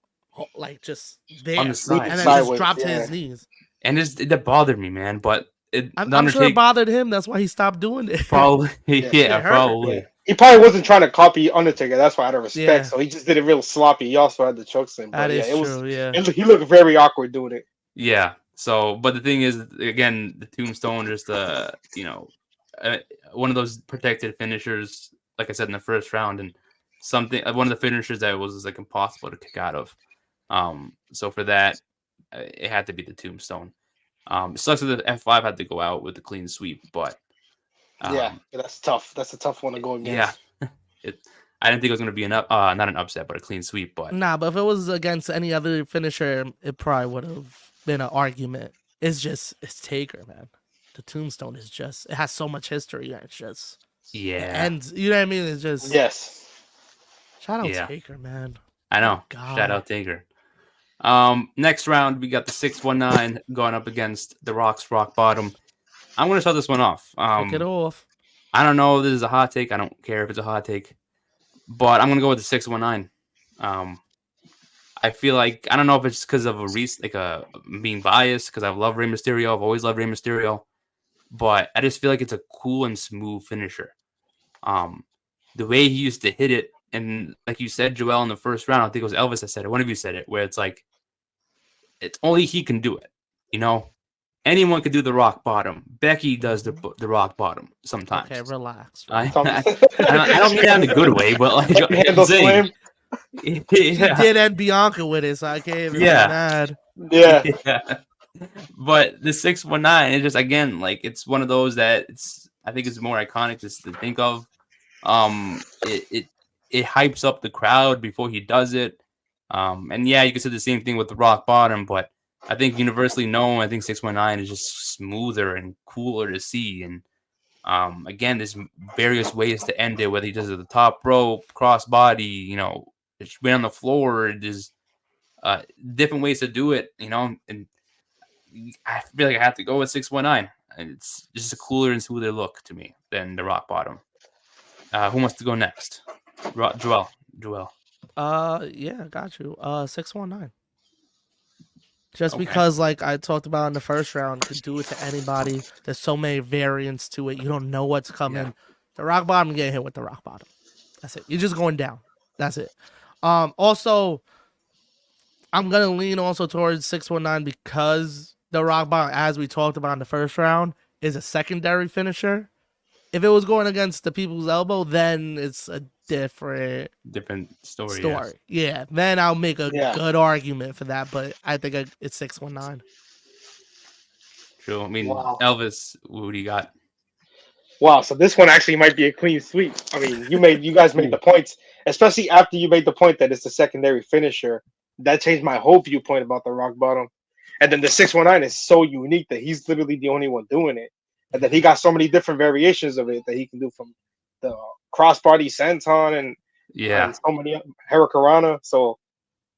like just there on the side. And then just drop to his knees. And that bothered me, man. But I'm sure it bothered him. That's why he stopped doing it. Probably. Probably. Yeah. He probably wasn't trying to copy Undertaker. That's why out of respect. So he just did it real sloppy. He also had the chokes in. But that is true. He looked very awkward doing it. Yeah. So, but the thing is, again, the Tombstone just, one of those protected finishers, like I said in the first round, and one of the finishers that was like impossible to kick out of. So for that, it had to be the Tombstone. It sucks that the F5 had to go out with the clean sweep, but that's tough. That's a tough one to go against. Yeah, I didn't think it was going to be not an upset, but a clean sweep. But but if it was against any other finisher, it probably would have been an argument. It's Taker, man. The Tombstone is just, it has so much history. And it's just and you know what I mean. It's just shout out Taker, man. I know. Shout out Taker. Next round, we got the 619 going up against the Rock's Rock Bottom. I'm going to start this one off. Kick it off. I don't know if this is a hot take. I don't care if it's a hot take. But I'm going to go with the 619. I feel like, I don't know if it's because of being biased, because I love Rey Mysterio. I've always loved Rey Mysterio. But I just feel like it's a cool and smooth finisher. The way he used to hit it, and like you said, Joel, in the first round, I think it was Elvis that said it. One of you said it, where it's like, it's only he can do it. You know, anyone could do the rock bottom. Becky does the rock bottom sometimes. Okay, relax. I don't mean that in a good way, but like handle slam. She Yeah, did end Bianca with it, so I can't even be yeah, mad. Yeah. yeah. But the 619 is just again like it's one of those that I think it's more iconic just to think of. It hypes up the crowd before he does it. And yeah, you can say the same thing with the rock bottom, but I think universally known, I think 619 is just smoother and cooler to see. And again, there's various ways to end it, whether he does it at the top rope, cross body, it's been on the floor. There's different ways to do it, and I feel like I have to go with 619. It's just a cooler and smoother look to me than the rock bottom. Who wants to go next? Joel. Yeah, I got you. 619. Just Okay. because, like I talked about in the first round, could do it to anybody. There's so many variants to it. You don't know what's coming. Yeah. The rock bottom, getting hit with the rock bottom. That's it. You're just going down. That's it. Also, I'm gonna lean also towards 619 because the rock bottom, as we talked about in the first round, is a secondary finisher. If it was going against the people's elbow, then it's a different story. Yeah, then I'll make a Yeah. good argument for that, but I think it's 619. True. I mean, Wow. Elvis, what do you got? Wow, so this one actually might be a clean sweep. I mean, you guys made the points, especially after you made the point that it's the secondary finisher. That changed my whole viewpoint about the rock bottom. And then the 619 is so unique that he's literally the only one doing it. And then he got so many different variations of it that he can do, from the crossbody senton and so many Hurricanrana. So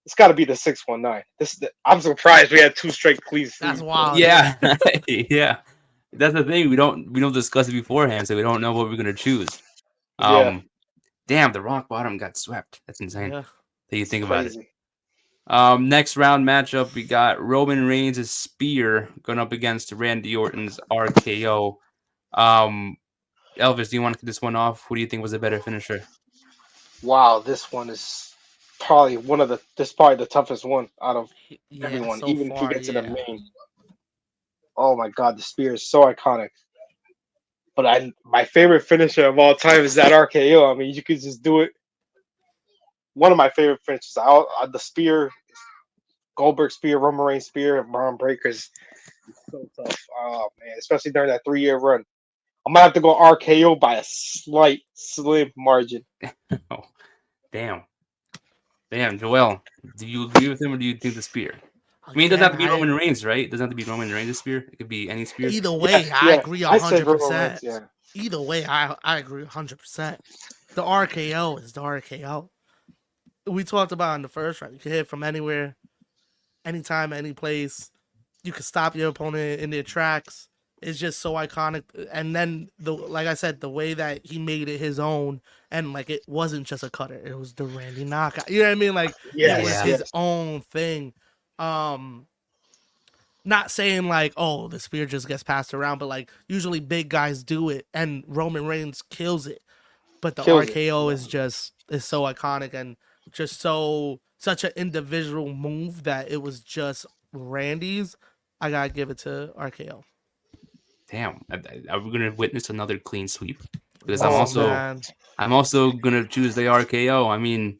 it's got to be the 619. I'm surprised we had two straight clean sweeps. That's wild. Yeah, yeah. That's the thing. We don't discuss it beforehand, so we don't know what we're gonna choose. Damn, the rock bottom got swept. That's insane. Yeah. That you think about it. Next round matchup, we got Roman Reigns' spear going up against Randy Orton's RKO. Elvis, do you want to get this one off? Who do you think was a better finisher? Wow, this one is probably probably the toughest one out of everyone, so even far, if you get to the main. Oh my god, the spear is so iconic. But my favorite finisher of all time is that RKO. I mean, you could just do it. One of my favorite finishes, the spear, Goldberg spear, Roman Reigns spear, and Braun Breakers. It's so tough. Oh man, especially during that 3-year run. I'm gonna have to go RKO by a slim margin. Oh, damn, Joel, do you agree with him or do you think the spear? I mean, it doesn't have to be Roman Reigns, right? It doesn't have to be Roman Reigns' spear. It could be any spear. Either way, I agree 100%. Yeah. Either way, I agree 100%. The RKO is the RKO. We talked about in the first round. You can hit from anywhere, anytime, any place. You can stop your opponent in their tracks. It's just so iconic. And then, like I said, the way that he made it his own, and like it wasn't just a cutter. It was the Randy knockout. You know what I mean? Like it was his own thing. Not saying like, oh, the spear just gets passed around, but like usually big guys do it, and Roman Reigns kills it. But the RKO is so iconic and just such an individual move that it was just Randy's. I gotta give it to RKO. Damn, are we gonna witness another clean sweep? Because I'm also gonna choose the RKO. I mean,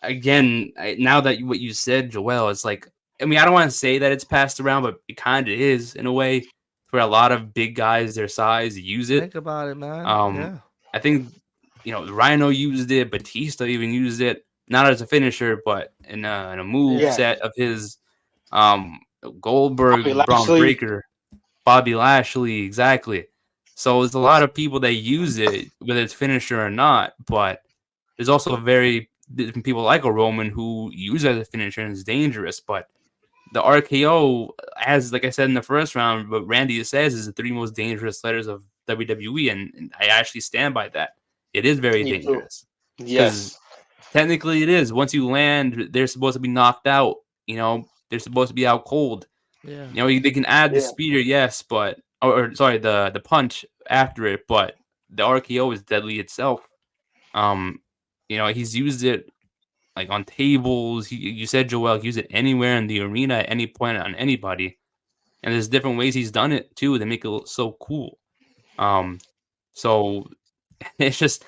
again, now that what you said, Joel, it's like, I mean, I don't want to say that it's passed around, but it kind of is in a way. For a lot of big guys their size use it. Think about it, man. I think Rhino used it, Batista even used it, not as a finisher, but in a move set of his. Goldberg, Braun Breaker, Bobby Lashley, exactly. So there's a lot of people that use it, whether it's finisher or not. But there's also very different people like a Roman who use it as a finisher and is dangerous. But the RKO, as like I said in the first round, what Randy says is the 3 most dangerous letters of WWE, and I actually stand by that. It is very dangerous. Yes, technically it is. Once you land, they're supposed to be knocked out. They're supposed to be out cold. Yeah. They can add the spear, yes, but sorry, the punch after it, but the RKO is deadly itself. He's used it like on tables. You said, Joel, use it anywhere in the arena at any point on anybody. And there's different ways he's done it too that make it look so cool. So it's just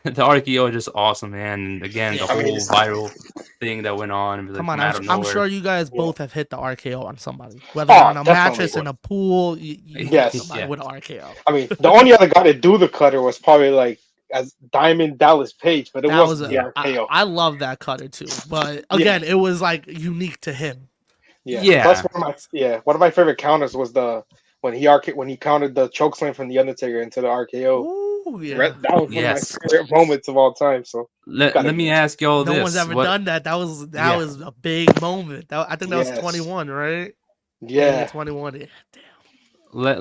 the RKO is just awesome, man. And again, Yeah. the I mean, whole it's- viral thing that went on. Like, Come on, from out of I'm nowhere. sure you guys Yeah. both have hit the RKO on somebody, whether Oh, on a definitely. mattress in a pool. You hit Yes. somebody Yeah. with an RKO. I mean, the only other guy to do the cutter was probably like as Diamond Dallas Page, but it That was wasn't the RKO. I love that cutter too, but again, it was like unique to him. Yeah. Plus, one of my favorite counters was when he countered the chokeslam from the Undertaker into the RKO. Ooh, yeah. That was one Yes. of my favorite moments of all time. So Let gotta me be- ask y'all No this: one's ever what, done that. That was Yeah. was a big moment. I think that was Yes. 21, right? yeah, 21. Yeah. Damn.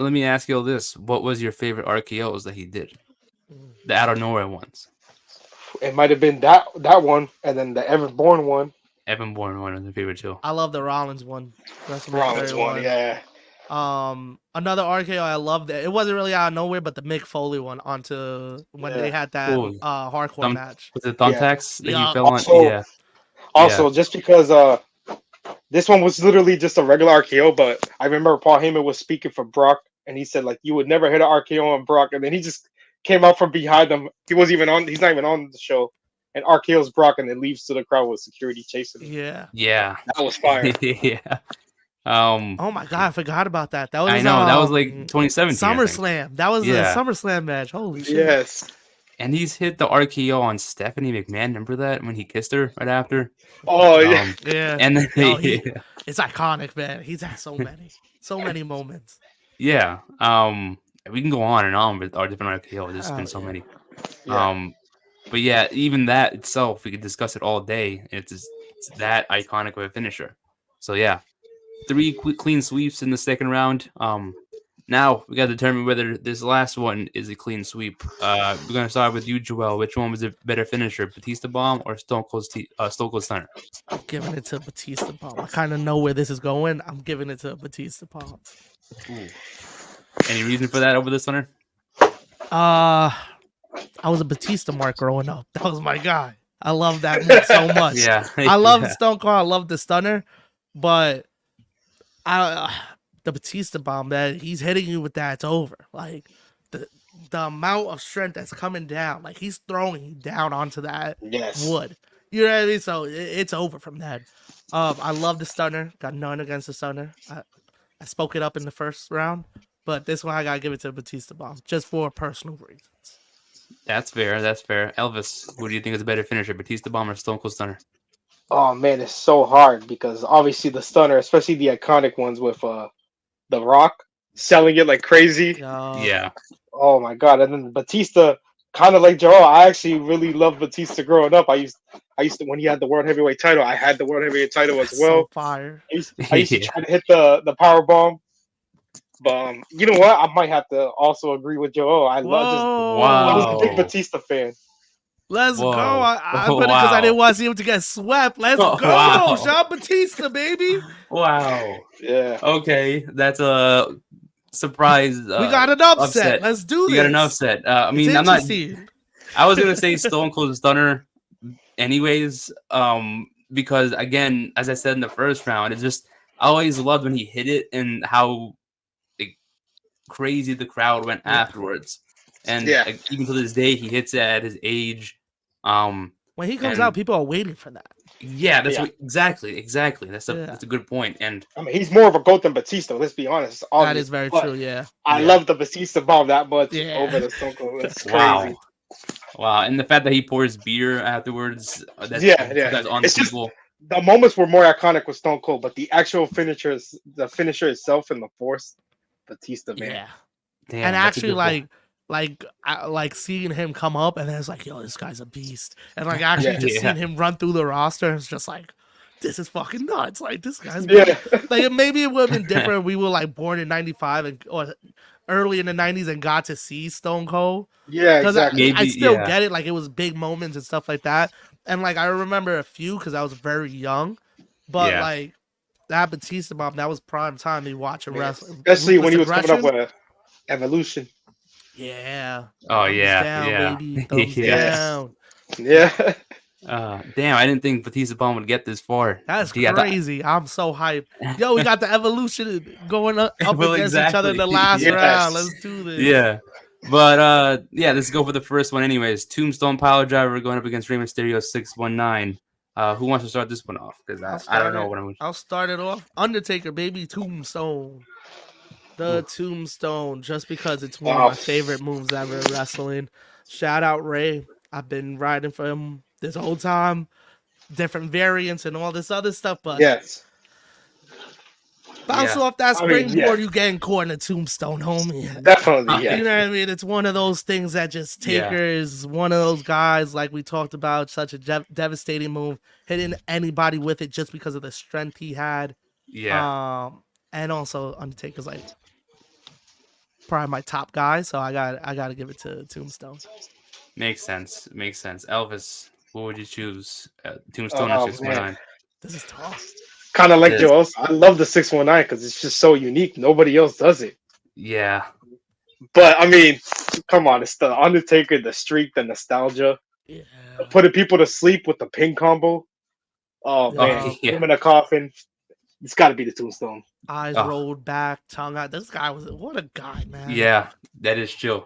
let me ask y'all this: what was your favorite RKOs that he did? The out of nowhere ones. it might have been that one, and then the Evan Bourne one, Evan Bourne one was my favorite too. I love the Rollins one. WrestleMania Rollins 31. one. Yeah, Another RKO I loved it. It wasn't really out of nowhere, but the Mick Foley one onto when they had that Ooh. hardcore match. Was it thumbtacks that Yeah. he fell on? Also- Yeah. Also, just because this one was literally just a regular RKO, but I remember Paul Heyman was speaking for Brock, and he said like you would never hit an RKO on Brock, and then he just came out from behind him. He's not even on the show, and RKO's Brock, and then leaves to the crowd with security chasing him. Yeah. Yeah. That was fire. Yeah. Oh my god, I forgot about that. That was I know that was like 2017. I think. SummerSlam. That was Yeah. a SummerSlam match. Holy shit. Yes. And he's hit the RKO on Stephanie McMahon. Remember that when he kissed her right after? Oh yeah. Yeah. And then Yo, it's iconic, man. He's had so many moments. yeah. We can go on and on with our different RKOs. There's been so many. Yeah. But yeah, even that itself, we could discuss it all day. It's that iconic of a finisher. So yeah, 3 clean sweeps in the second round. Now we got to determine whether this last one is a clean sweep. We're gonna start with you, Joel. Which one was a better finisher, Batista Bomb or Stone Cold Stunner? I'm giving it to Batista Bomb. I kind of know where this is going. I'm giving it to Batista Bomb. Ooh. Any reason for that over the Stunner? I was a Batista mark growing up. That was my guy. I love that move so much. Yeah, I love yeah. Stone Cold. I love the Stunner, but the Batista Bomb, man, he's hitting you with that. It's over. Like the amount of strength that's coming down, like he's throwing you down onto that Yes. wood. You know what I mean? So it's over from that. I love the Stunner. Got none against the Stunner. I spoke it up in the first round, but this one I gotta give it to Batista Bomb just for personal reasons. That's fair. That's fair. Elvis, who do you think is a better finisher, Batista Bomb or Stone Cold Stunner? Oh man, it's so hard because obviously the Stunner, especially the iconic ones with The Rock selling it like crazy. Yeah. Oh my god! And then Batista, kind of like Joel. I actually really loved Batista growing up. I used to when he had the world heavyweight title. I had the world heavyweight title as well. So fire. I used to try to hit the power bomb. But you know what? I might have to also agree with Joel. I was a big Batista fan. Let's Whoa. go. I put it because I didn't want to see him to get swept. Let's go. Wow. Jean Batista, baby. Wow. Yeah. Okay, that's a surprise. We got an upset. Let's do this. You got an upset. I mean, I'm not. I was gonna say Stone Cold Stunner, anyways. Because again, as I said in the first round, it's just I always loved when he hit it and how crazy the crowd went afterwards. And even to this day, he hits it at his age. When he comes out, people are waiting for that. Yeah, that's exactly. That's a good point. And I mean, he's more of a GOAT than Batista. Let's be honest. That is very true. Yeah, I love the Batista bomb that much over the Stone Cold. That's crazy. Wow, and the fact that he pours beer afterwards. That's on it's people. Just, the moments were more iconic with Stone Cold, but the actual the finisher itself and the force, Batista, man. Yeah. Damn, and actually, like seeing him come up, and then it's like, yo, this guy's a beast. And like actually seeing him run through the roster, it's just like, this is fucking nuts. Like this guy's like maybe it would have been different if we were like born in '95 or early in the '90s and got to see Stone Cold. Yeah, exactly. I still get it. Like it was big moments and stuff like that. And like I remember a few because I was very young, but like that Batista bomb, that was prime time me watching wrestling, especially when he was coming up with Evolution. Yeah. Oh yeah. Down, baby. Thumbs down. Yeah. Damn, I didn't think Batista Bomb would get this far. That's crazy. I'm so hyped. Yo, we got the Evolution going up against each other in the last round. Let's do this. Yeah. But yeah, let's go for the first one anyways. Tombstone Power Driver going up against Rey Mysterio 619. Who wants to start this one off? Because I don't know what I'm. I'll start it off. Undertaker, baby, Tombstone. The Tombstone, just because it's one of my favorite moves ever in wrestling. Shout out Ray. I've been riding for him this whole time. Different variants and all this other stuff, but Yes. bounce Yeah. off that I mean, springboard, yeah. you getting caught in a tombstone, homie. Definitely, You yeah. know what I mean? It's one of those things that just Yeah. Taker is one of those guys, like we talked about, such a devastating move, hitting anybody with it just because of the strength he had. Yeah. And also Undertaker's like probably my top guy, so I got to give it to Tombstone. Makes sense. Elvis, what would you choose? Tombstone or 619? This is tough. Kind of like It is. Joe. I love the 619 because it's just so unique. Nobody else does it. Yeah. But I mean, come on, it's the Undertaker, the streak, the nostalgia, Yeah. putting people to sleep with the pin combo. Oh Yeah. man, Yeah. him in a coffin. It's got to be the Tombstone. Eyes Oh. rolled back, tongue out. This guy what a guy, man. Yeah, that is true.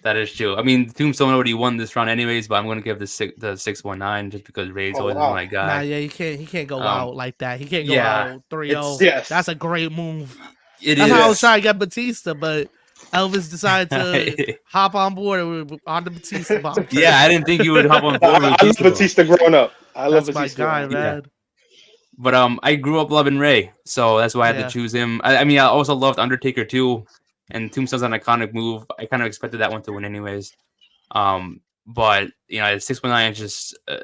I mean, Tombstone already won this round anyways, but I'm going to give the 619 just because Ray's Oh, always wow. my guy. Nah, yeah, he can't go out like that. He can't go yeah, out 3-0. Yes. That's a great move. It That's is. how I was trying to get Batista, but Elvis decided to hop on board on the Batista bomb. Yeah, I didn't think you would hop on board with I love Batista. Batista growing up. I love That's my Batista. guy, growing up. man. But I grew up loving Ray, so that's why I had to choose him. I mean, I also loved Undertaker too, and Tombstone's an iconic move. I kind of expected that one to win anyways. But you know, 619 is just a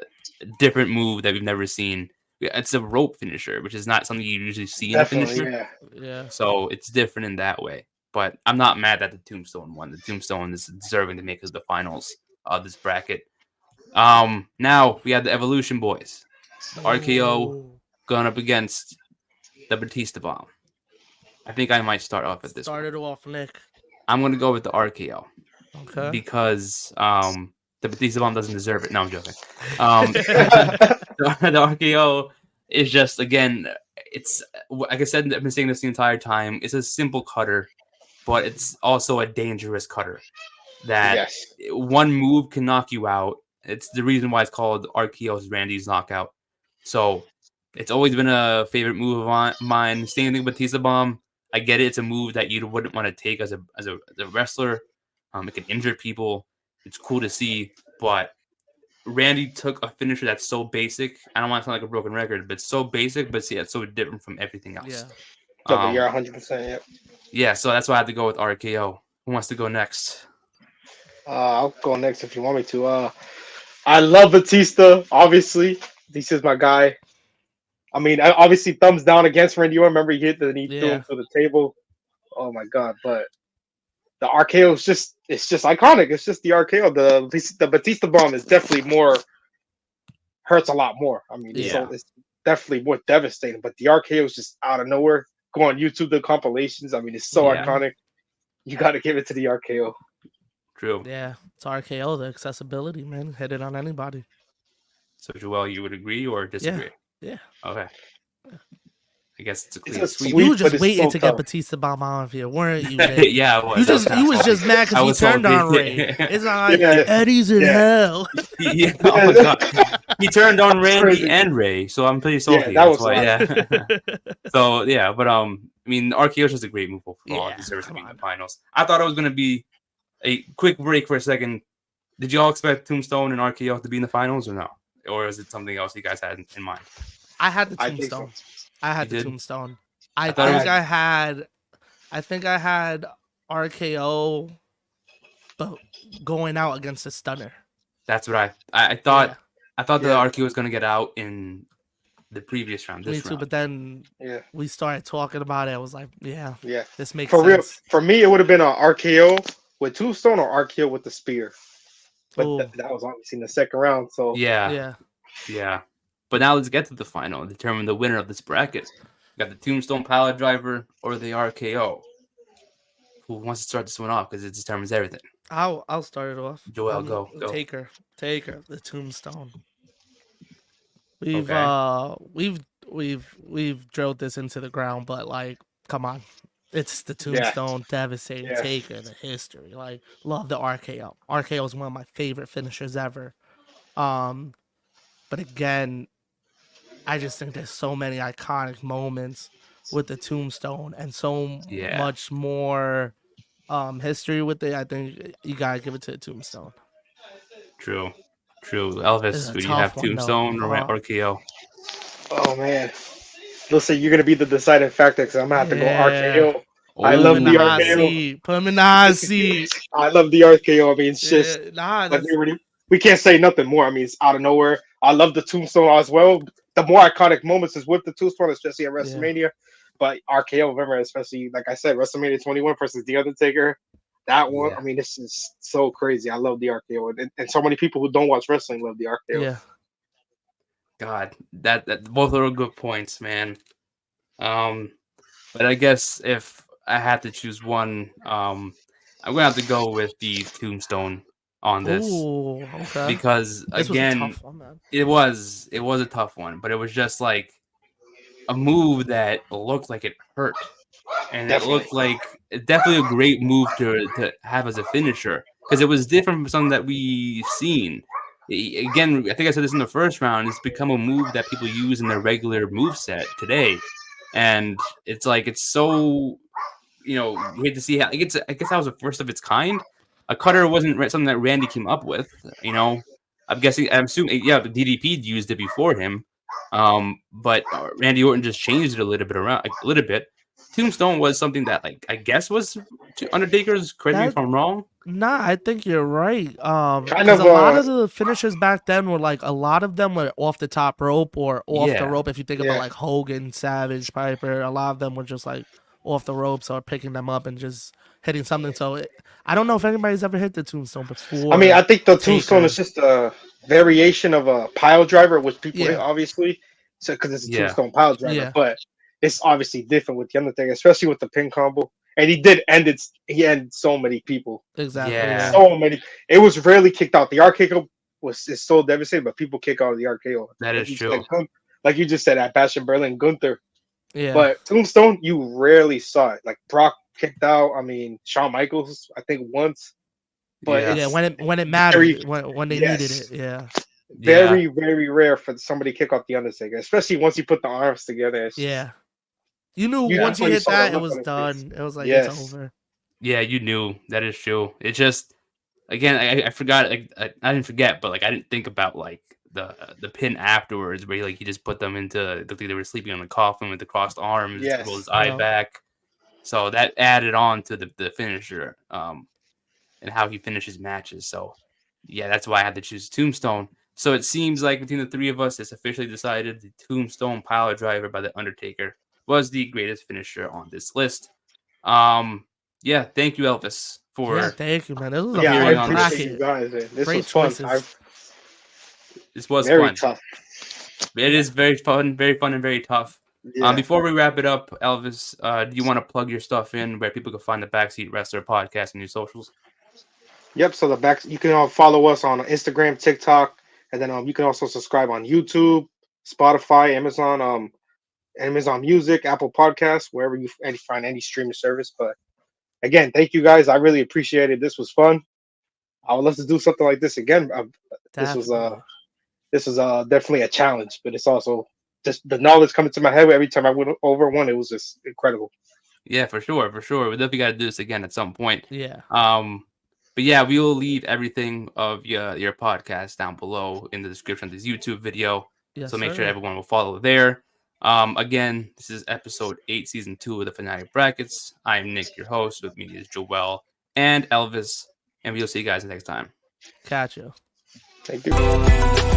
different move that we've never seen. It's a rope finisher, which is not something you usually see in a Definitely, finisher. Yeah. So it's different in that way. But I'm not mad that the Tombstone won. The Tombstone is deserving to make it to the finals of this bracket. Now we have the Evolution Boys. RKO going up against the Batista Bomb. I think I might start off at this one. Started off, Nick. I'm going to go with the RKO. Okay. Because the Batista Bomb doesn't deserve it. No, I'm joking. The RKO is just, again, it's, like I said, I've been saying this the entire time. It's a simple cutter, but it's also a dangerous cutter. That one move can knock you out. It's the reason why it's called RKO's Randy's Knockout. So it's always been a favorite move of mine. Same thing with Batista Bomb. I get it. It's a move that you wouldn't want to take as a wrestler. It can injure people. It's cool to see, but Randy took a finisher that's so basic. I don't want to sound like a broken record, but it's so basic, but see, it's so different from everything else. Yeah. You're 100%. Yeah. Yeah, so that's why I had to go with RKO. Who wants to go next? I'll go next if you want me to. I love Batista. Obviously, Batista's my guy. I mean, obviously, thumbs down against Randy. You remember he hit the knee threw him to the table. Oh my god! But the RKO is it's just iconic. It's just the RKO. The Batista Bomb is definitely hurts a lot more. I mean, it's definitely more devastating. But the RKO is just out of nowhere. Go on YouTube, the compilations. I mean, it's so iconic. You got to give it to the RKO. True. Yeah, it's RKO. The accessibility, man, hit it on anybody. So, Joel, you would agree or disagree? Yeah. Okay. I guess it's a clean It's a sweep. You were just but waiting so to get tough. Batista Bomb on here, weren't you? Nick? Yeah, I was. You was just mad because he turned on Ray. It's like Eddie's in hell. Yeah. Oh my god. He turned on Randy and Ray, so I'm pretty salty. Yeah, that was So yeah, but I mean, RKO is just a great move overall. It deserves to be in the finals. I thought it was gonna be a quick break for a second. Did you all expect Tombstone and RKO to be in the finals or no? Or is it something else you guys had in mind? I had the Tombstone. I had the Tombstone. I think I had RKO, but going out against the Stunner. That's what I thought. Yeah. I thought the RKO was going to get out in the previous round. Me too, round. but then we started talking about it. I was like, this makes sense. Real, for me, it would have been an RKO with Tombstone or RKO with the spear. But that was obviously in the second round. So yeah. But now let's get to the final and determine the winner of this bracket. We got the Tombstone Power Driver or the RKO. Who wants to start this one off because it determines everything? I'll start it off. Joel, go. Taker, the Tombstone. We've drilled this into the ground, but like, come on, It's the Tombstone devastating taker, the history. Like, love the RKO. RKO is one of my favorite finishers ever. But again, I just think there's so many iconic moments with the Tombstone and so much more history with it. I think you gotta give it to the Tombstone. True. Elvis, do you have Tombstone or RKO? Oh man, listen, you're gonna be the deciding factor because I'm gonna have to go RKO. I love the RKO. Put him in the hot seat. I love the RKO. I mean, it's just we can't say nothing more. I mean, it's out of nowhere. I love the Tombstone as well. The more iconic moments is with the Tombstone, especially at WrestleMania. Yeah. But RKO, remember, especially like I said, WrestleMania 21 versus The Undertaker. That one, I mean, this is so crazy. I love the RKO, and so many people who don't watch wrestling love the RKO. Yeah. God, that both are good points, man. But I guess if I had to choose one, I'm gonna have to go with the Tombstone on this. Ooh, okay. Because again, was a tough one, man. it was a tough one, but it was just like a move that looked like it hurt, and it looked like definitely a great move to have as a finisher because it was different from something that we've seen. Again, I think I said this in the first round. It's become a move that people use in their regular move set today, and it's like it's so you hate to see how I guess that was the first of its kind. A cutter wasn't something that Randy came up with. I'm assuming the DDP used it before him, but Randy Orton just changed it a little bit. Tombstone was something that I guess was Undertaker's. Correct me if I'm wrong. Nah, I think you're right. Because a lot of the finishers back then were a lot of them were off the top rope or off the rope. If you think about Hogan, Savage, Piper, a lot of them were just off the ropes or picking them up and just hitting something. So I don't know if anybody's ever hit the Tombstone before. I mean, I think the Tombstone is just a variation of a pile driver, which people hit, obviously. So because it's a Tombstone pile driver, but it's obviously different with the Undertaker, especially with the pin combo. And he did end it. He ended so many people. Exactly. Yeah. So many. It was rarely kicked out. The RKO is so devastating, but people kick out of the RKO. That is true. Like you just said, at Bash in Berlin, Gunther. Yeah. But Tombstone, you rarely saw it. Like Brock kicked out. I mean, Shawn Michaels, I think once. But when it mattered, when they needed it. Yeah. Very, very rare for somebody to kick out the Undertaker, especially once you put the arms together. Yeah. You knew once you hit that, it was done. It was it's over. Yeah, you knew. That is true. It just, again, I forgot. I didn't forget, but I didn't think about the pin afterwards, where he just put them into. It looked like they were sleeping on the coffin with the crossed arms, rolled his eye back. So that added on to the finisher, and how he finishes matches. So yeah, that's why I had to choose Tombstone. So it seems like between the three of us, it's officially decided the Tombstone Pile Driver by the Undertaker was the greatest finisher on this list. Thank you, Elvis, for thank you, man. This was I appreciate you guys. This was fun. This was very fun. Tough. It is very fun and very tough. Yeah. Before we wrap it up, Elvis, do you want to plug your stuff in where people can find the Backseat Wrestler Podcast and your socials? Yep. So you can follow us on Instagram, TikTok, and then you can also subscribe on YouTube, Spotify, Amazon Music, Apple Podcasts, wherever you find any streaming service. But again, thank you guys. I really appreciate it. This was fun. I would love to do something like this again. This was definitely a challenge, but it's also just the knowledge coming to my head every time I went over one. It was just incredible. Yeah, for sure. We definitely got to do this again at some point. Yeah. But yeah, we will leave everything of your podcast down below in the description of this YouTube video. Yes, so make sure everyone will follow there. Again, this is episode 8, season 2 of the Fanatic Brackets. I'm Nick, your host. With me is Joel and Elvis, and we'll see you guys next time. Catch you. Thank you.